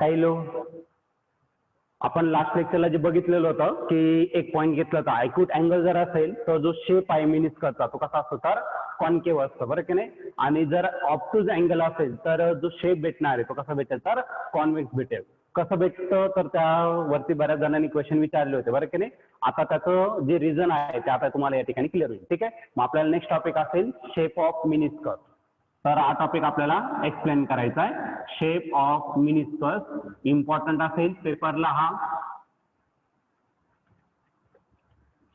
काही लोक आपण लास्ट लेक्चरला जे बघितलेलं होतं की एक पॉईंट घेतला होता, अॅक्यूट अँगल जर असेल तर जो शेप आहे मिनिस्कसचा तो कसा असतो तर कॉन्केव्ह असतो, बरं की नाही. आणि जर ऑब्ट्यूज अँगल असेल तर जो शेप भेटणार आहे तो कसा भेटेल तर कॉन्व्हेक्स भेटेल. कसं भेटतं तर त्यावरती बऱ्याच जणांनी क्वेश्चन विचारले होते, बरं की नाही. आता त्याचं जे रिझन आहे ते आता तुम्हाला या ठिकाणी क्लिअर होईल. ठीक आहे. मग आपल्याला नेक्स्ट टॉपिक असेल शेप ऑफ मिनिस्कस. तर हा टॉपिक आपल्याला एक्सप्लेन करायचा आहे. शेप ऑफ मिनिस्कस इम्पॉर्टंट असेल पेपरला हा.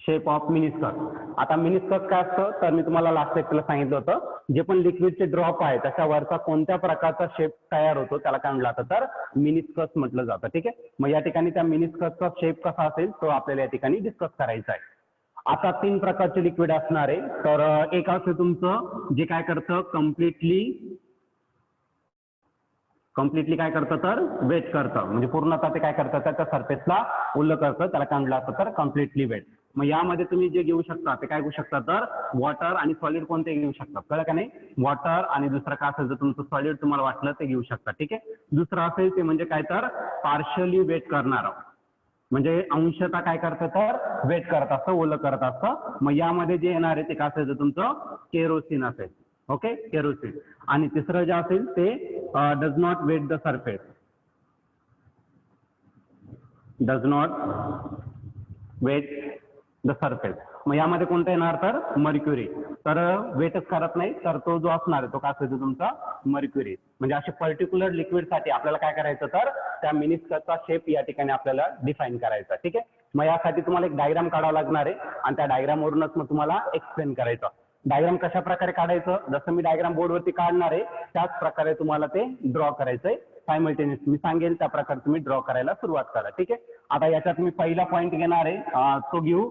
Shape of meniscus. आता मिनिस्कस काय असतं तर मी तुम्हाला लास्ट लेक्चरला सांगितलं होतं, जे पण लिक्विडचे ड्रॉप आहे त्याच्यावरचा कोणत्या प्रकारचा शेप तयार होतो त्याला काय म्हटलं जातं तर मिनिस्कस म्हटलं जातं. ठीक आहे. मग या ठिकाणी त्या मिनिस्कसचा शेप कसा असेल तो आपल्याला या ठिकाणी डिस्कस करायचा आहे. आता 3 प्रकारचे लिक्विड असणार आहे. तर एक असं तुमचं जे काय करतं कम्प्लिटली काय करतं तर वेट करतं, म्हणजे पूर्णतः ते काय करतं त्याच्या सरफेसला ओलं करतं, त्याला काय म्हटलं जातं तर कम्प्लिटली वेट. मग यामध्ये तुम्ही जे घेऊ शकता ते काय घेऊ शकता तर वॉटर आणि सॉलिड कोणते घेऊ शकता, कळलं का नाही. वॉटर आणि दुसरं काय असेल तर तुमचं सॉलिड तुम्हाला वाटलं ते घेऊ शकता. ठीक आहे. दुसरं असेल ते म्हणजे काय तर पार्शली वेट करणार, म्हणजे अंशतः काय करतं तर वेट करत असतं, ओलं करत असतं. मग यामध्ये जे येणार आहे ते काय असेल तर तुमचं केरोसिन असेल. Okay, kerosene. आणि तिसरं जे असेल ते does not wet the surface, does not wet the surface. मग यामध्ये कोणतं येणार तर मर्क्युरी. तर वेटच करत नाही तर तो जो असणार आहे तो काय असेल तुमचा मर्क्युरी. म्हणजे असे पर्टिक्युलर लिक्विडसाठी आपल्याला काय करायचं तर त्या मिनिस्कसचा शेप या ठिकाणी आपल्याला डिफाईन करायचा. ठीक आहे. मग यासाठी तुम्हाला एक डायग्राम काढावा लागणार आहे आणि त्या डायग्रामवरूनच मग तुम्हाला एक्सप्लेन करायचं. डायग्राम कशा प्रकारे काढायचं, जसं मी डायग्राम बोर्डवरती काढणार आहे त्याच प्रकारे तुम्हाला ते ड्रॉ करायचंय. सायमल्टेनियस मी सांगेल त्या प्रकारे तुम्ही ड्रॉ करायला सुरुवात करा. ठीक आहे. आता याच्यात मी पहिला पॉईंट घेणार आहे तो घेऊ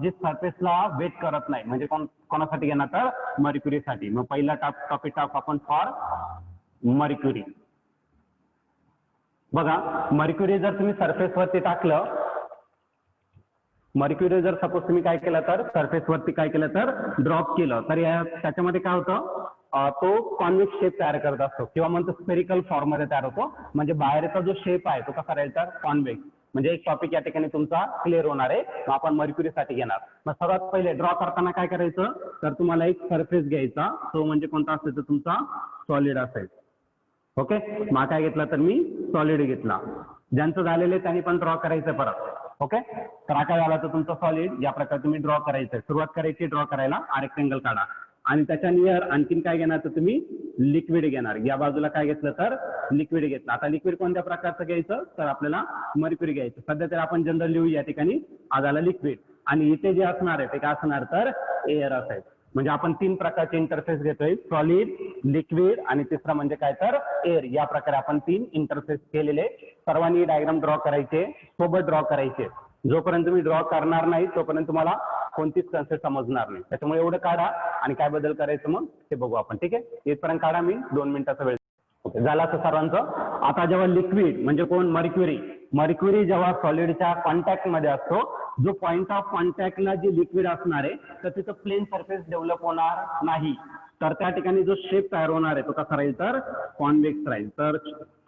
जे सरफेसला वेट करत नाही, म्हणजे कोणासाठी घेणार तर मर्क्युरीसाठी. मग पहिला टॉपिक टाकू आपण फॉर मर्क्युरी. बघा, मर्क्युरी जर तुम्ही सरफेसवरती टाकलं, मर्क्युरी जर सपोज तुम्ही काय केलं तर सरफेसवरती काय केलं तर ड्रॉप केलं तर त्याच्यामध्ये काय होतं तो कॉन्व्हेक्स शेप तयार करत असतो किंवा म्हणतो स्पेरिकल फॉर्म मध्ये तयार होतो. म्हणजे बाहेरचा जो शेप आहे तो कसा राहील तर कॉन्व्हेक्स. म्हणजे एक टॉपिक या ठिकाणी तुमचा क्लिअर होणार आहे. मग आपण मर्क्युरीसाठी घेणार. मग सर्वात पहिले ड्रॉ करताना काय करायचं तर तुम्हाला एक सरफेस घ्यायचा, तो म्हणजे कोणता असेल तर तुमचा सॉलिड असेल. ओके. मग काय घेतला तर मी सॉलिड घेतला. ज्यांचं झालेलं आहे त्यांनी पण ड्रॉ करायचं परत. ओके. तर हा काय झाला तर तुमचा सॉलिड या प्रकारे तुम्ही ड्रॉ करायचं. सुरुवात करायची ड्रॉ करायला, रेक्टेंगल काढा आणि त्याच्या नियर आणखीन काय घेणार तर तुम्ही लिक्विड घेणार. या बाजूला काय घेतलं तर लिक्विड घेतलं. आता लिक्विड कोणत्या प्रकारचं घ्यायचं तर आपल्याला मर्क्युरी घ्यायचं. सध्या तर आपण जनरल लिहू या ठिकाणी आधाला लिक्विड. आणि इथे जे असणार आहे ते काय असणार तर एअर असेल. म्हणजे आपण 3 प्रकारचे इंटरफेस घेतोय, सॉलिड, लिक्विड आणि तिसरा म्हणजे काय तर एअर. या प्रकारे आपण 3 इंटरफेस केलेले. सर्वांनी डायग्राम ड्रॉ करायचे, सोबत ड्रॉ करायचे. जोपर्यंत तुम्ही ड्रॉ करणार नाही तोपर्यंत तुम्हाला कोणतीच कन्सेप्ट समजणार नाही. त्याच्यामुळे एवढं काढा आणि काय बदल करायचं मग ते बघू आपण. ठीक आहे. इथपर्यंत काढा, मी 2 मिनिटाचा वेळ. ओके, झालं असं सर्वांचं. आता जेव्हा लिक्विड म्हणजे कोण मर्क्युरी जेव्हा सॉलिडच्या कॉन्टॅक्ट मध्ये असतो, जो पॉइंट ऑफ कॉन्टॅक्टला जे लिक्विड असणार आहे तर तिथं प्लेन सरफेस डेव्हलप होणार नाही. तर त्या ठिकाणी जो शेप तयार होणार आहे तो कसा राहील तर कॉन्व्हेक्स राहील. तर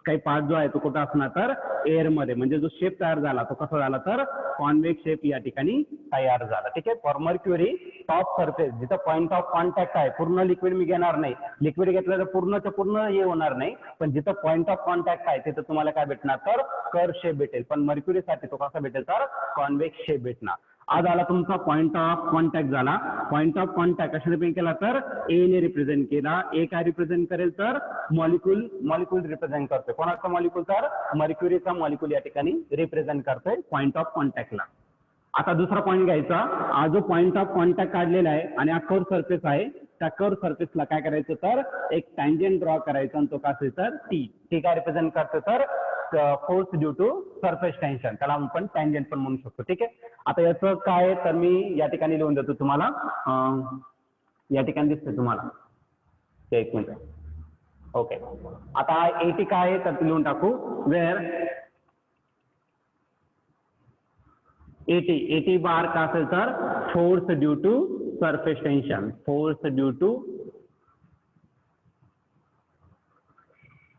काही पार्ट जो आहे तो कुठं असणार तर एअर मध्ये. म्हणजे जो शेप तयार झाला तो कसा झाला तर कॉन्व्हेक्स शेप या ठिकाणी तयार झाला. ठीक आहे. फॉर मर्क्युरी टॉप सरफेस जिथं पॉइंट ऑफ कॉन्टॅक्ट आहे, पूर्ण लिक्विड मी घेणार नाही. लिक्विड घेतलं तर पूर्णच्या पूर्ण हे होणार नाही, पण जिथं पॉइंट ऑफ कॉन्टॅक्ट आहे तिथं तुम्हाला काय भेटणार तर कर्व शेप भेटेल. पण मर्क्युरीसाठी तो कसा भेटेल तर कॉन्व्हेक्स शेप भेटणार. आज आला तुमचा पॉइंट ऑफ कॉन्टॅक्ट झाला. पॉइंट ऑफ कॉन्टॅक्ट कशाने रिप्रेझेंट केला तर ए ने रिप्रेझेंट केला. ए काय रिप्रेझेंट करेल तर मॉलिक्यूल रिप्रेझेंट करतोय. कोणाचा मॉलिक्यूल तर मर्क्युरीचा मॉलिक्यूल या ठिकाणी रिप्रेझेंट करतोय पॉइंट ऑफ कॉन्टॅक्टला. आता दुसरा पॉईंट घ्यायचा, जो पॉइंट ऑफ कॉन्टॅक्ट काढलेला आहे आणि हा कर्व सरफेस आहे, त्या कर्व सरफेसला काय करायचं तर एक टँजेंट ड्रॉ करायचा आणि तो काय असेल तर टी काय रिप्रेझेंट करतो तर force due to surface tension. त्याला आपण टँजेंट पण म्हणू शकतो. ठीक आहे. आता याचं काय तर मी या ठिकाणी लिहून देतो तुम्हाला. या ठिकाणी दिसते तुम्हाला, एक मिनिट. ओके. आता एटी काय आहे तर लिहून टाकू. वेअर एटी बार का असेल तर force due to surface tension. Force due to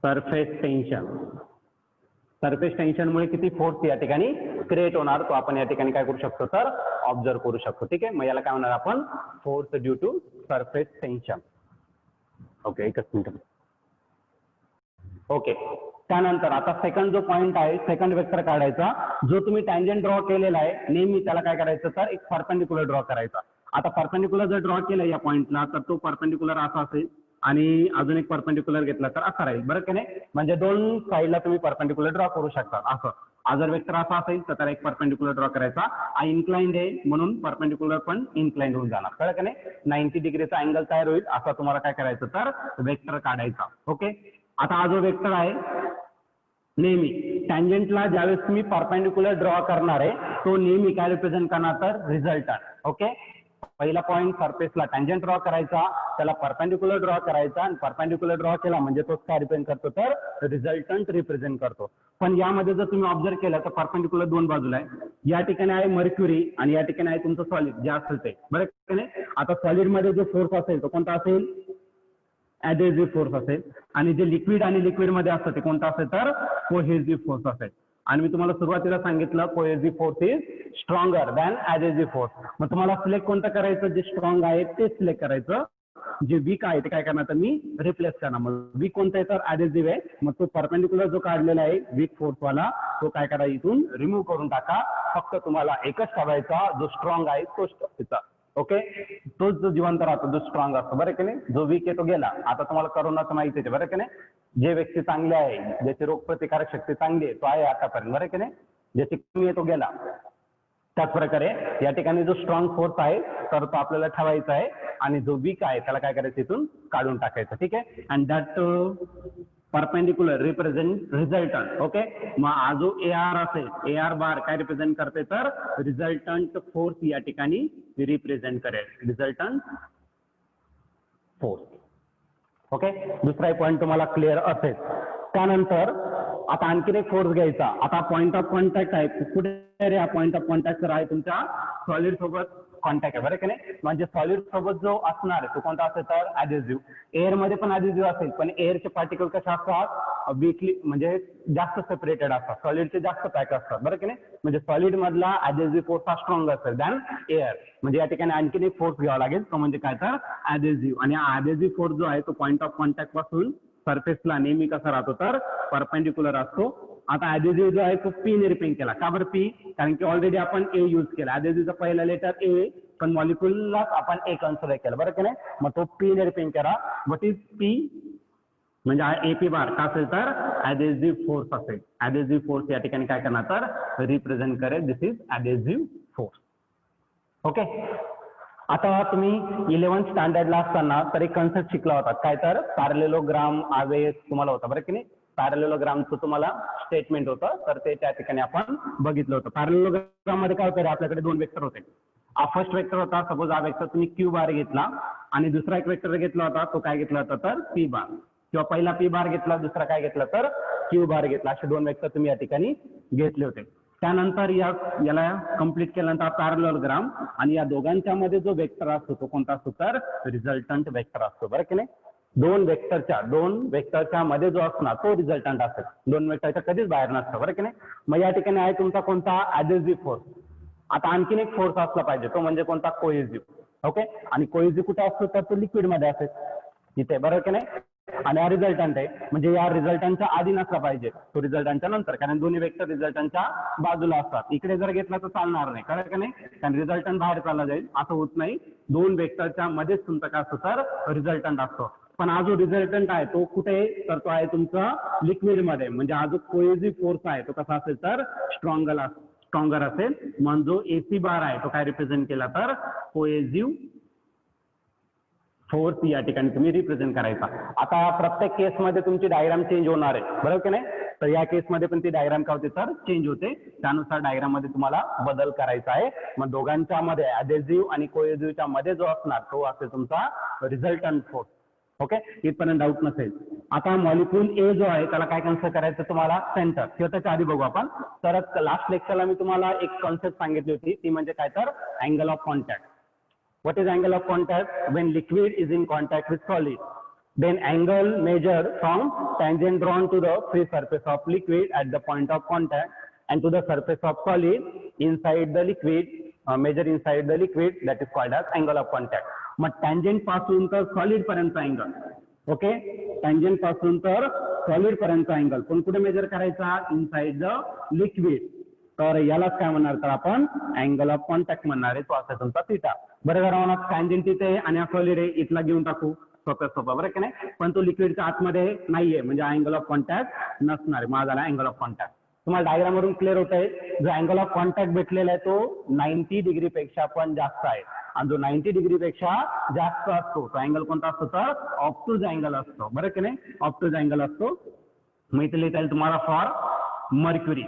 surface tension. Surface टेन्शनमुळे किती फोर्स या ठिकाणी क्रिएट होणार तो आपण या ठिकाणी काय करू शकतो तर ऑब्झर्व करू शकतो. ठीक आहे, मग याला काय म्हणणार आपण force due to surface tension. Okay, एकच मिनिट. ओके, त्यानंतर आता सेकंड जो पॉईंट आहे, सेकंड वेक्टर काढायचा. जो तुम्ही टँजंट ड्रॉ केलेला आहे नेहमी त्याला काय करायचं तर एक परपेंडिक्युलर ड्रॉ करायचा. आता परपेंडिक्युलर जर ड्रॉ केलं या पॉईंटला तर तो परपेंडिक्युलर असा असेल आणि अजून एक परपेंडिक्युलर घेतला तर असा राहील. बरं की नाही, म्हणजे दोन साईडला तुम्ही परपेंडिक्युलर ड्रॉ करू शकता. असं जर वेक्टर असा असेल तर त्याला एक परपेंडिक्युलर ड्रॉ करायचा. हा इन्क्लाइंड आहे म्हणून परपेंडिक्युलर पण इन्क्लाइंड होऊन जाणार. कळलं की नाही, 90 डिग्रीचा अँगल तयार होईल असा तुम्हाला काय करायचं तर वेक्टर काढायचा. ओके, आता हा जो वेक्टर आहे नेहमी टँजंटला ज्यावेळेस तुम्ही परपेंडिक्युलर ड्रॉ करणार आहे तो नेहमी काय रिप्रेझेंट करणार तर रिझल्टंट. ओके, पहिला पॉईंट सरफेसला टँजंट ड्रॉ करायचा, त्याला परपेंडिक्युलर ड्रॉ करायचा आणि परपेंडिक्युलर ड्रॉ केला म्हणजे तो काय रिप्रेझेंट करतो तर रिझल्टंट रिप्रेझेंट करतो. पण यामध्ये जर तुम्ही ऑब्झर्व केलं तर परपेंडिक्युलर दोन बाजूला आहे. या ठिकाणी आहे मर्क्युरी आणि या ठिकाणी आहे तुमचं सॉलिड जे असेल ते. बरं की नाही, आता सॉलिड मध्ये जो फोर्स असेल तो कोणता असेल ऍडहेसिव्ह फोर्स असेल आणि जे लिक्विड आणि लिक्विड मध्ये असतं ते कोणतं असेल तर कोहेसिव्ह फोर्स असेल. आणि मी तुम्हाला सुरुवातीला सांगितलं cohesive force is stronger than adhesive force. मग तुम्हाला सिलेक्ट कोणतं करायचं, जे स्ट्रॉंग आहे ते सिलेक्ट करायचं, जे वीक आहे ते काय करणार तर मी रिप्लेस करणार. मग वीक कोणतं आहे तर ऍडहेसिव्ह आहे. मग तो परपेंडिक्युलर जो काढलेला आहे वीक फोर्स वाला तो काय करा इथून रिमूव्ह करून टाका. फक्त तुम्हाला एकच ठेवायचा जो स्ट्रॉंग आहे तोच ठेवायचा. ओके, तोच जो जिवंत राहतो जो स्ट्रॉंग असतो. बरं की नाही, जो वीक आहे तो गेला. आता तुम्हाला करोनाचं माहिती आहे बरं की नाही, जे व्यक्ती चांगले आहे ज्याची रोगप्रतिकारक शक्ती चांगली आहे तो आहे आतापर्यंत. बरं की नाही, ज्याची कमी आहे तो गेला. त्याच प्रकारे या ठिकाणी जो स्ट्रॉंग फोर्स आहे तर तो आपल्याला ठेवायचा आहे आणि जो वीक आहे त्याला काय करायचं इथून काढून टाकायचं. ठीक आहे, and that perpendicular represent resultant. Okay, मग हा जो AR असेल AR बार काय रिप्रेझेंट करते तर रिझल्टंट फोर्स या ठिकाणी रिप्रेझेंट करेल, रिझल्टंट फोर्स. ओके, दुसरा पॉईंट तुम्हाला क्लिअर असेल. त्यानंतर आता आणखीन एक फोर्स घ्यायचा. आता पॉईंट ऑफ कॉन्टॅक्ट आहे कुठे रे, हा पॉईंट ऑफ कॉन्टॅक्ट तर आहे तुमच्या सॉलिड सोबत कॉन्टॅक्ट आहे. बरं की नाही, म्हणजे सॉलिड सोबत जो असणार आहे तो कोणता असेल तर ऍडहेसिव्ह. एअर मध्ये पण ऍडहेसिव्ह असेल पण एअरचे पार्टिकल कसे असतात वीकली म्हणजे जास्त सेपरेटेड असतात, सॉलिडचे जास्त पॅक असतात. बरं की नाही, म्हणजे सॉलिड मधला ऍडहेसिव्ह फोर्स हा स्ट्रॉंग असेल दॅन एअर. म्हणजे या ठिकाणी आणखीन एक फोर्स घ्यावा लागेल तो म्हणजे काय तर ऍडहेसिव्ह. आणि हा ऍडहेसिव्ह फोर्स जो आहे तो पॉईंट ऑफ कॉन्टॅक्ट पासून सरफेसला नेहमी कसा राहतो तर परपेंडिक्युलर असतो. आता ऍडहेसिव्ह जो आहे तो पी ने रिप्रेझेंट केला. का बरं पी, कारण की ऑलरेडी आपण ए यूज केला. ऍडहेसिव्हचा पहिला लेटर ए पण मॉलिक्युलला आपण ए कन्सिडर केलं. बरं की नाही, मग तो पी ने रिप्रेझेंट करा. व्हॉट इज पी म्हणजे हा AP बार का असेल तर ऍडहेसिव्ह फोर्स असेल. ऍडहेसिव्ह फोर्स या ठिकाणी काय करणार तर रिप्रेझेंट करेल. दिस इज ऍडहेसिव्ह फोर्स. ओके, आता तुम्ही 11th स्टँडर्डला असताना तर एक कन्सेप्ट शिकला होता काय तर पॅरलेलोग्राम आवेस तुम्हाला होता. बरं की नाही, पॅरलेलोग्रामचं तुम्हाला स्टेटमेंट होतं तर ते त्या ठिकाणी आपण बघितलं होतं. पॅरलेलोग्राम मध्ये काय होतं आपल्याकडे दोन वेक्टर होते. फर्स्ट वेक्टर होता सपोज हा वेक्टर तुम्ही Q बार घेतला आणि दुसरा एक वेक्टर घेतला होता तो काय घेतला होता तर P बार, किंवा पहिला P बार घेतला दुसरा काय घेतला तर Q बार घेतला. असे दोन वेक्टर तुम्ही या ठिकाणी घेतले होते. त्यानंतर याला कम्प्लीट केल्यानंतर पॅरलेलोग्राम आणि या दोघांच्या मध्ये जो वेक्टर असतो तो कोणता असतो तर रिझल्टंट वेक्टर असतो. बरं की नाही, दोन वेक्टरच्या मध्ये जो असणार तो रिझल्टंट असेल. दोन वेक्टरच्या कधीच बाहेर नसतं. बरं की नाही, मग या ठिकाणी आहे तुमचा कोणता ऍडहेसिव्ह फोर्स. आता आणखीन एक फोर्स असला पाहिजे तो म्हणजे कोणता कोहेसिव्ह. ओके, आणि कोहेसिव्ह कुठे असतो तर तो लिक्विड मध्ये असेल इथे. बरं की नाही, आणि हा रिझल्टंट आहे म्हणजे या रिझल्टंटच्या आधी नसला पाहिजे तो रिझल्टंटच्या नंतर, कारण दोन्ही वेक्टर रिझल्टंटच्या बाजूला असतात. इकडे जर घेतला तर चालणार नाही. कळलं की नाही, कारण रिझल्टंट बाहेर चालला जाईल असं होत नाही. दोन वेक्टरच्या मध्येच तुमचा काय असतो तर रिझल्टंट असतो. पण हा जो रिझल्टंट आहे तो कुठे तर तो आहे तुमचा लिक्विड मध्ये. म्हणजे हा जो कोहेसिव्ह फोर्स आहे तो कसा असेल तर स्ट्रॉंगर असेल. म्हणून जो AC बार आहे तो काय रिप्रेझेंट केला तर कोहेसिव्ह फोर्स या ठिकाणी तुम्ही रिप्रेझेंट करायचा. आता प्रत्येक केसमध्ये तुमची डायग्राम चेंज होणार आहे. बरोबर की नाही, तर या केसमध्ये पण ती डायग्राम काय होते तर चेंज होते. त्यानुसार डायग्राम मध्ये तुम्हाला बदल करायचा आहे. मग दोघांच्या मध्ये ऍडहेसिव्ह आणि कोहेसिव्हच्या मध्ये जो असणार तो असेल तुमचा रिझल्टंट फोर्स. ओके, इथपर्यंत डाऊट नसेल. आता मॉलिक्यूल A जो आहे त्याला काय कन्सिडर करायचं तुम्हाला सेंटर, किंवा त्याच्या आधी बघू आपण. तर लास्ट लेक्चरला मी तुम्हाला एक कन्सेप्ट सांगितली होती ती म्हणजे काय तर angle of contact. What is angle of contact? When liquid is in contact with solid. Then angle measured from tangent drawn to the free surface of liquid at the point of contact and to the surface of solid inside the liquid, measure inside the liquid, that is called as angle of contact. मग tangent पासून तर solid पर्यंत angle, okay, tangent पासून तर solid पर्यंत angle पण कुठे major करायचा, इनसाइड द लिक्विड. तर यालाच काय म्हणणार, तर आपण अँगल ऑफ कॉन्टॅक्ट म्हणणार आहे. तो असा तुमचा थिटा. बरं जरा टँजंट इथे आहे आणि सॉलिड आहे, इथला घेऊन टाकू, सोप्या सोपा, बरं की नाही. पण तो लिक्विडच्या आतमध्ये नाहीये म्हणजे अँगल ऑफ कॉन्टॅक्ट नसणार आहे. माझा अँगल ऑफ कॉन्टॅक्ट तुम्हाला डायग्राम वरून क्लिअर होत आहे. जो अँगल ऑफ कॉन्टॅक्ट भेटलेला आहे तो 90 डिग्री पेक्षा पण जास्त आहे आणि जो 90 डिग्री पेक्षा जास्त असतो तो अँगल कोणता असतो, तर ऑब्ट्यूज अँगल असतो, बरं की नाही. ऑब्ट्यूज अँगल असतो. मग इथे लिहिता येईल तुम्हाला for mercury.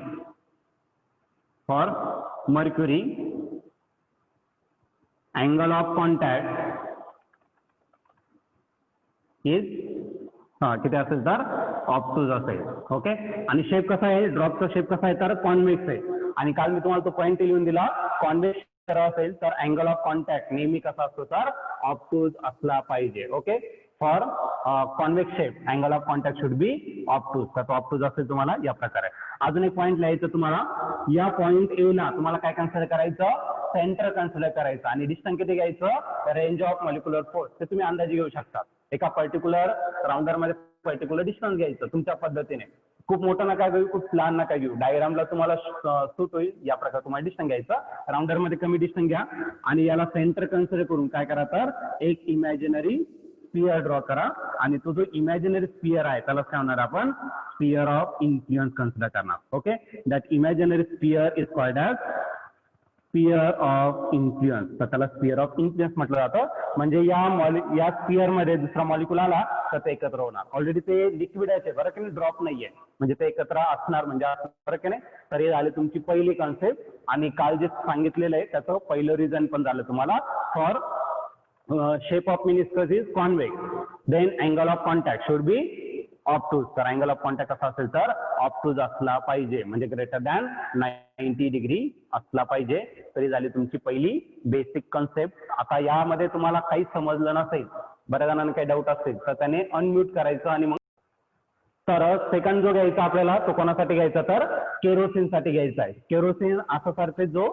For mercury, angle of contact is किती असेल तर ऑब्ट्यूज असेल. ओके. आणि शेप कसा आहे, ड्रॉपचा शेप कसा आहे तर कॉन्व्हेक्स आहे. आणि काल मी तुम्हाला तो पॉईंट लिहून दिला, कॉन्व्हेक्स असेल तर अँगल ऑफ कॉन्टॅक्ट नेहमी कसा असतो तर ऑब्ट्यूज असला पाहिजे. Okay. For convex shape angle of contact should be obtuse. तर तो ऑब्ट्यूज असेल तुम्हाला या प्रकारे. अजून एक पॉईंट लिहायचं तुम्हाला, या पॉईंट ए ला तुम्हाला काय कन्सिडर करायचं, सेंटर कन्सिडर करायचं आणि डिस्टन्स किती घ्यायचं, रेंज ऑफ मॉलिक्युलर फोर्स. ते तुम्ही अंदाजे घेऊ शकता. एका पर्टिक्युलर राउंडर मध्ये पर्टिक्युलर डिस्टन्स घ्यायचं तुमच्या पद्धतीने. खूप मोठं नका घेऊ, खूप लहान नका घेऊ, डायग्रामला तुम्हाला सूट होईल या प्रकारे तुम्हाला डिस्टन्स घ्यायचं. राउंडर मध्ये कमी डिस्टन्स घ्या आणि याला सेंटर कन्सिडर करून काय करा तर एक इमॅजिनरी स्पियर ड्रॉ करा आणि तो जो इमॅजिनरी स्पियर आहे त्याला काय होणार, आपण स्पियर ऑफ इन्फ्लुएन्स कन्सिडर करणार. Okay. That imaginary sphere is called as sphere of influence. तर त्याला स्पियर ऑफ इन्फ्लुएन्स म्हटलं जातं. म्हणजे या स्पियर मध्ये दुसरा मॉलिक्युल आला तर ते एकत्र होणार. ऑलरेडी ते लिक्विड आहे बरं की नाही, ड्रॉप नाहीये म्हणजे ते एकत्र असणार म्हणजे बरं की नाही. तर हे झाले तुमची पहिली कॉन्सेप्ट. आणि काल जे सांगितलेलं आहे त्याचं पहिलं रिझन पण झालं तुम्हाला. For shape of meniscus is convex, then angle of contact should be obtuse. तर अँगल ऑफ कॉन्टॅक्ट कसा असेल तर ऑब्ट्यूज असला पाहिजे म्हणजे ग्रेटर दॅन 90 डिग्री असला पाहिजे. तरी झाली तुमची पहिली बेसिक कन्सेप्ट. आता यामध्ये तुम्हाला काही समजलं नसेल, बऱ्याच जणांना काही डाऊट असेल तर त्याने अनम्यूट करायचं आणि मग. तर सेकंड जो घ्यायचा आपल्याला तो कोणासाठी घ्यायचा तर केरोसिन साठी घ्यायचा आहे. केरोसिन असा सरफेस जो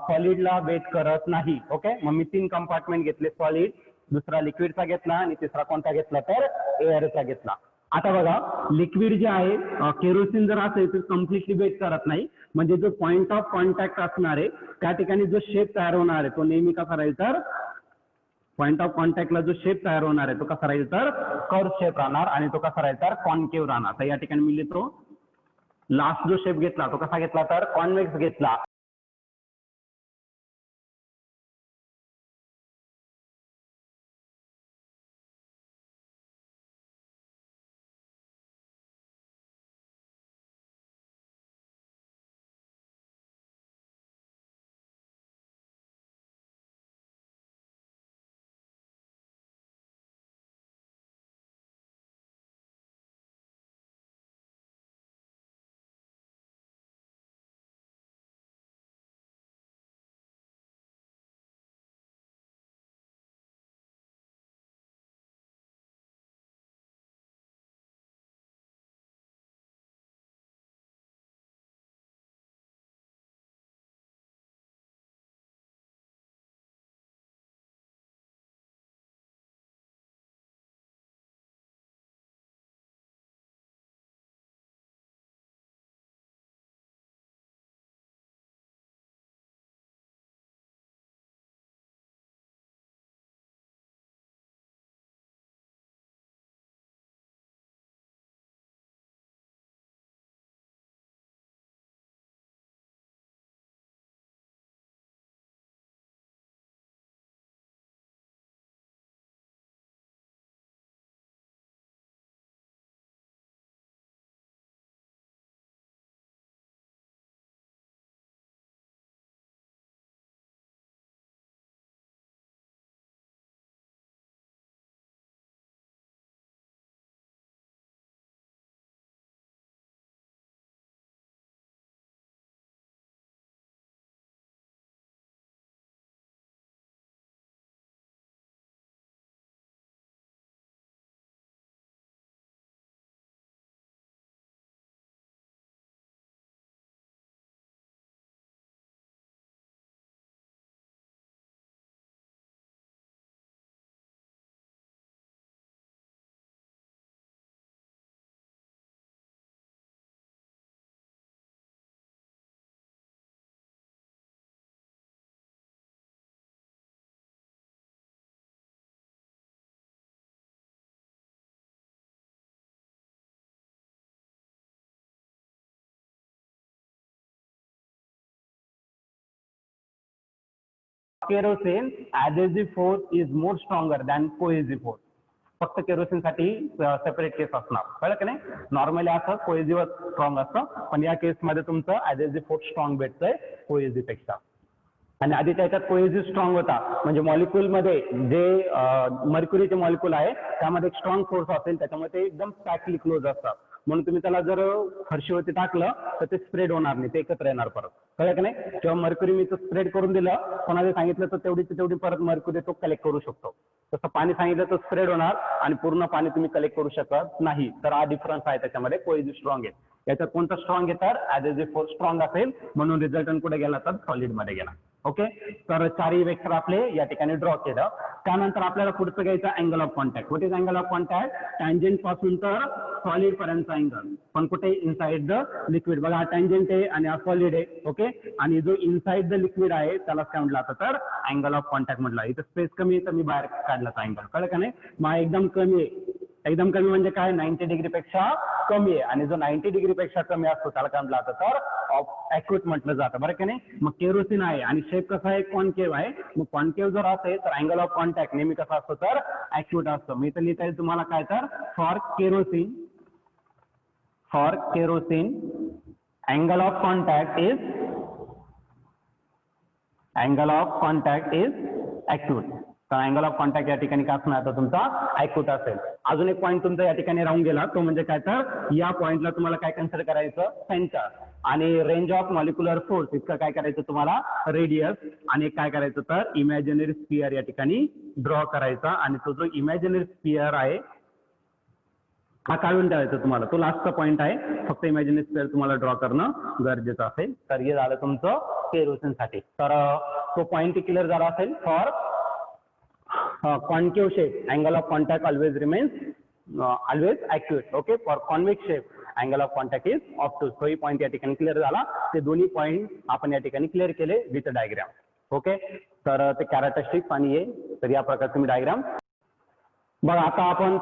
सॉलिडला वेट करत नाही. ओके. मग मी 3 कंपार्टमेंट घेतले, सॉलिड, दुसरा लिक्विडचा घेतला आणि तिसरा कोणता घेतला तर एअरचा घेतला. आता बघा लिक्विड जे आहे केरोसिन जर असेल तर कम्प्लिटली वेट करत नाही म्हणजे जो पॉइंट ऑफ कॉन्टॅक्ट असणार आहे त्या ठिकाणी जो शेप तयार होणार आहे तो नेहमी कसा राहील तर पॉइंट ऑफ कॉन्टॅक्टला जो शेप तयार होणार आहे तो कसा राहील तर कर्व शेप राहणार आणि तो कसा राहील तर कॉन्केव्ह राहणार. तर या ठिकाणी मी लिहितो लास्ट जो शेप घेतला तो कसा घेतला तर कॉन्व्हेक्स घेतला. Kerosene adhesive force is more stronger than cohesive force. फक्त केरोसिन साठी सेपरेट केस असणार, कळलं की नाही. नॉर्मली असं कोहेसिव्ह स्ट्रॉंग असतं, पण या केसमध्ये तुमचं adhesive force स्ट्रॉंग भेटतंय कोहेसिव्ह पेक्षा. आणि आधी त्याच्यात कोहेसिव्ह स्ट्रॉंग होता, म्हणजे मॉलिक्यूल मध्ये जे मर्क्युरीचे मॉलिक्यूल आहे त्यामध्ये एक स्ट्रॉंग फोर्स असेल, त्याच्यामुळे ते एकदम पॅकली क्लोज असतात. म्हणून तुम्ही त्याला जर फरशीवरती टाकलं तर ते स्प्रेड होणार नाही, ते एकत्र येणार परत, कळलं की नाही. जेव्हा मर्क्युरी मी तो स्प्रेड करून दिलं, कोणाला सांगितलं तर तेवढीची तेवढी परत मर्क्युरी तो कलेक्ट करू शकतो. तसं पाणी सांगितलं तर स्प्रेड होणार आणि पूर्ण पाणी तुम्ही कलेक्ट करू शकत नाही. तर हा डिफरन्स आहे त्याच्यामध्ये. कोहेसिव्ह स्ट्रॉंग आहे, याच्यात कोणता स्ट्रॉंग आहे तर adhesive force स्ट्रॉंग असेल, म्हणून रिझल्टंट कुठे गेला तर सॉलिड मध्ये गेला. ओके, तर चारही वेक्टर आपले या ठिकाणी ड्रॉ केलं. त्यानंतर आपल्याला पुढचं घ्यायचं angle of contact. What is angle of contact? Tangent पासून तर सॉलिड पर्यंतचा अँगल, पण कुठे इनसाइड द लिक्विड. बघा हा टँजेंट आहे आणि हा सॉलिड आहे. ओके, आणि जो इनसाइड द लिक्विड आहे त्याला काय म्हटलं जातं तर अँगल ऑफ कॉन्टॅक्ट म्हटलं. इथं स्पेस कमी आहे तर मी बाहेर काढला अँगल, कळलं का नाही. मग एकदम कमी आहे, एकदम कमी म्हणजे काय 90 डिग्री पेक्षा कमी आहे, आणि जो 90 डिग्री पेक्षा कमी असतो त्याला काय म्हटलं जातं तर ॲक्युट म्हटलं जातं, बरं की नाही. मग केरोसिन आहे आणि शेप कसा आहे कॉन्केव्ह आहे. मग कॉन्केव्ह जर असेल तर अँगल ऑफ कॉन्टॅक्ट नेहमी कसा असतो तर ॲक्युट असतो. मी तर लिहिता येईल तुम्हाला काय तर for kerosene angle of contact is acute. तर अँगल ऑफ कॉन्टॅक्ट या ठिकाणी काय असणार तर तुमचा ॲक्युट असेल. अजून एक पॉईंट तुमचा या ठिकाणी राहून गेला, तो म्हणजे काय तर या पॉईंटला तुम्हाला काय कन्सिडर करायचं सेंटर, आणि रेंज ऑफ मॉलिक्युलर फोर्स इतकं काय करायचं तुम्हाला रेडियस, आणि काय करायचं तर इमॅजिनरी स्पियर या ठिकाणी ड्रॉ करायचा. आणि तो जो इमॅजिनरी स्पियर आहे हा काढून ठेवायचा तुम्हाला, तो लास्टचा पॉईंट आहे. फक्त इमॅजिनरी स्पियर तुम्हाला ड्रॉ करणं गरजेचं असेल. तर हे झालं तुमचं केरोसिन साठी. तर तो पॉईंट क्लिअर झाला असेल. For concave shape angle of contact always remains always acute. Okay, for convex shape angle of contact is obtuse. तो ही पॉईंट या ठिकाणी क्लिअर झाला. ते दोन्ही पॉईंट आपण या ठिकाणी क्लिअर केले विथ डायग्राम. ओके, तर ते कॅरेक्टरिस्टिक्स आणि हे तर या प्रकारचे मी डायग्राम. बघा आता आपण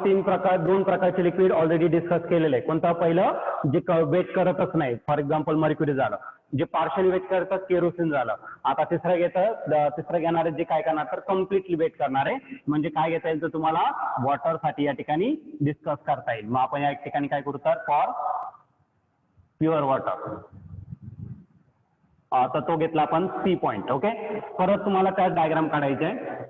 दोन प्रकारचे लिक्विड ऑलरेडी डिस्कस केलेले आहे. कोणतं पहिलं जे वेट करतच नाही, फॉर एक्झाम्पल मर्क्युरी झालं. जे पार्शली वेट करतात केरोसिन झालं. आता तिसरं घेणारे जे काय करणार तर कम्प्लिटली वेट करणारे, म्हणजे काय घेता येईल तर तुम्हाला वॉटर साठी या ठिकाणी डिस्कस करता येईल. मग आपण या ठिकाणी काय करू तर फॉर प्युअर वॉटर, तर तो घेतला आपण सी पॉईंट. ओके, परत तुम्हाला त्या डायग्राम काढायचे आहे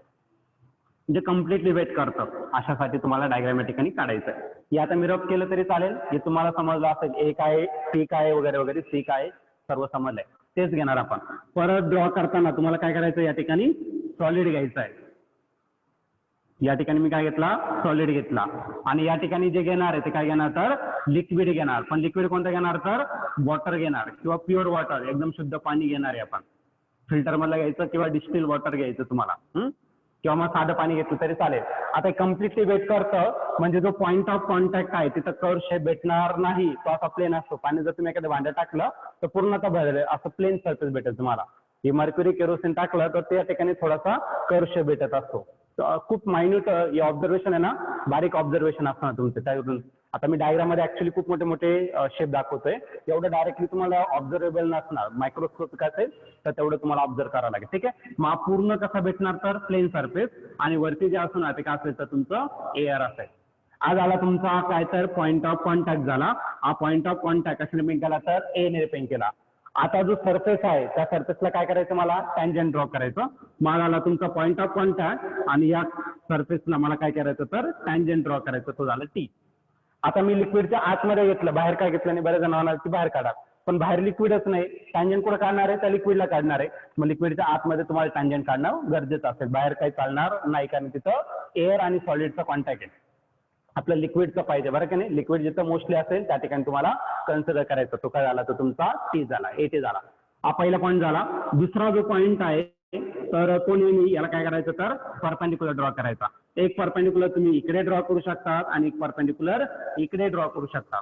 जे कम्प्लिटली वेट करतं, अशासाठी तुम्हाला डायग्राम या ठिकाणी काढायचं आहे. हे आता मी रफ केलं तरी चालेल, हे तुम्हाला समजलं असेल. ए काय, टी काय वगैरे वगैरे, सी काय सर्व समजलंय, तेच घेणार आपण. परत ड्रॉ करताना तुम्हाला काय करायचं या ठिकाणी सॉलिड घ्यायचं आहे. या ठिकाणी मी काय घेतला सॉलिड घेतला, आणि या ठिकाणी जे घेणार आहे ते काय घेणार तर लिक्विड घेणार. पण लिक्विड कोणतं घेणार तर वॉटर घेणार, किंवा प्युअर वॉटर एकदम शुद्ध पाणी घेणार आहे आपण. फिल्टर मधलं घ्यायचं किंवा डिस्टिल वॉटर घ्यायचं तुम्हाला, किंवा मग साधं पाणी घेतलं तरी चालेल. आता कम्प्लिटली वेट करतं म्हणजे जो पॉईंट ऑफ कॉन्टॅक्ट आहे तिथं कर्व शेप भेटणार नाही, तो असा प्लेन असतो. पाणी जर तुम्ही एखाद्या भांड्यात टाकलं तर पूर्णतः भरलेलं असं प्लेन सरफेस भेटेल तुम्हाला. हे मर्क्युरी केरोसिन टाकलं तर त्या ठिकाणी थोडासा कर्व शेप भेटत असतो. खूप मायन्यूट हे ऑब्झर्वेशन आहे ना, बारीक ऑब्झर्वेशन असणार तुमचं त्यावरून. आता मी डायग्राम मध्ये ऍक्च्युली खूप मोठे मोठे शेप दाखवतोय, एवढं डायरेक्टली तुम्हाला ऑब्झर्वेबल नसणार. मायक्रोस्कोपिक असेल तर तेवढं तुम्हाला ऑब्झर्व करावं लागेल. ठीक आहे, मग पूर्ण कसा भेटणार तर प्लेन सरफेस, आणि वरती जे असणार ते काय असेल तर तुमचं एअर असेल. आज आला तुमचा काय तर पॉईंट ऑफ कॉन्टॅक्ट झाला. हा पॉईंट ऑफ कॉन्टॅक्ट कशाने रिपेंट केला तर ए ने रिपेंट केला. आता जो सरफेस आहे त्या सरफेसला काय करायचं मला टँजंट ड्रॉ करायचं. मग आला तुमचा पॉईंट ऑफ कॉन्टॅक्ट, आणि या सरफेसला मला काय करायचं तर टँजंट ड्रॉ करायचं, तो झाला टी. आता मी लिक्विडच्या आतमध्ये घेतलं, बाहेर काय घेतलं नाही. बरेच जणांना की बाहेर काढा, पण बाहेर लिक्विडच नाही. टँजंट कुठं काढणार आहे त्या लिक्विडला काढणार आहे. मग लिक्विडच्या आतमध्ये तुम्हाला टँजंट काढणं गरजेचं असेल, बाहेर काही चालणार नाही, कारण तिथं एअर आणि सॉलिडचा कॉन्टॅक्ट आहे. आपलं लिक्विडचं पाहिजे, बरं का नाही. लिक्विड जिथं मोस्टली असेल त्या ठिकाणी तुम्हाला कन्सिडर करायचं. तो काय झाला तर तुमचा टी झाला, ए टी झाला. हा पहिला पॉईंट झाला. दुसरा जो पॉईंट आहे तर तो नेहमी याला काय करायचं तर परपेंडिक्युलर ड्रॉ करायचा. एक परपेंडिक्युलर तुम्ही इकडे ड्रॉ करू शकता आणि एक परपेंडिक्युलर इकडे ड्रॉ करू शकता.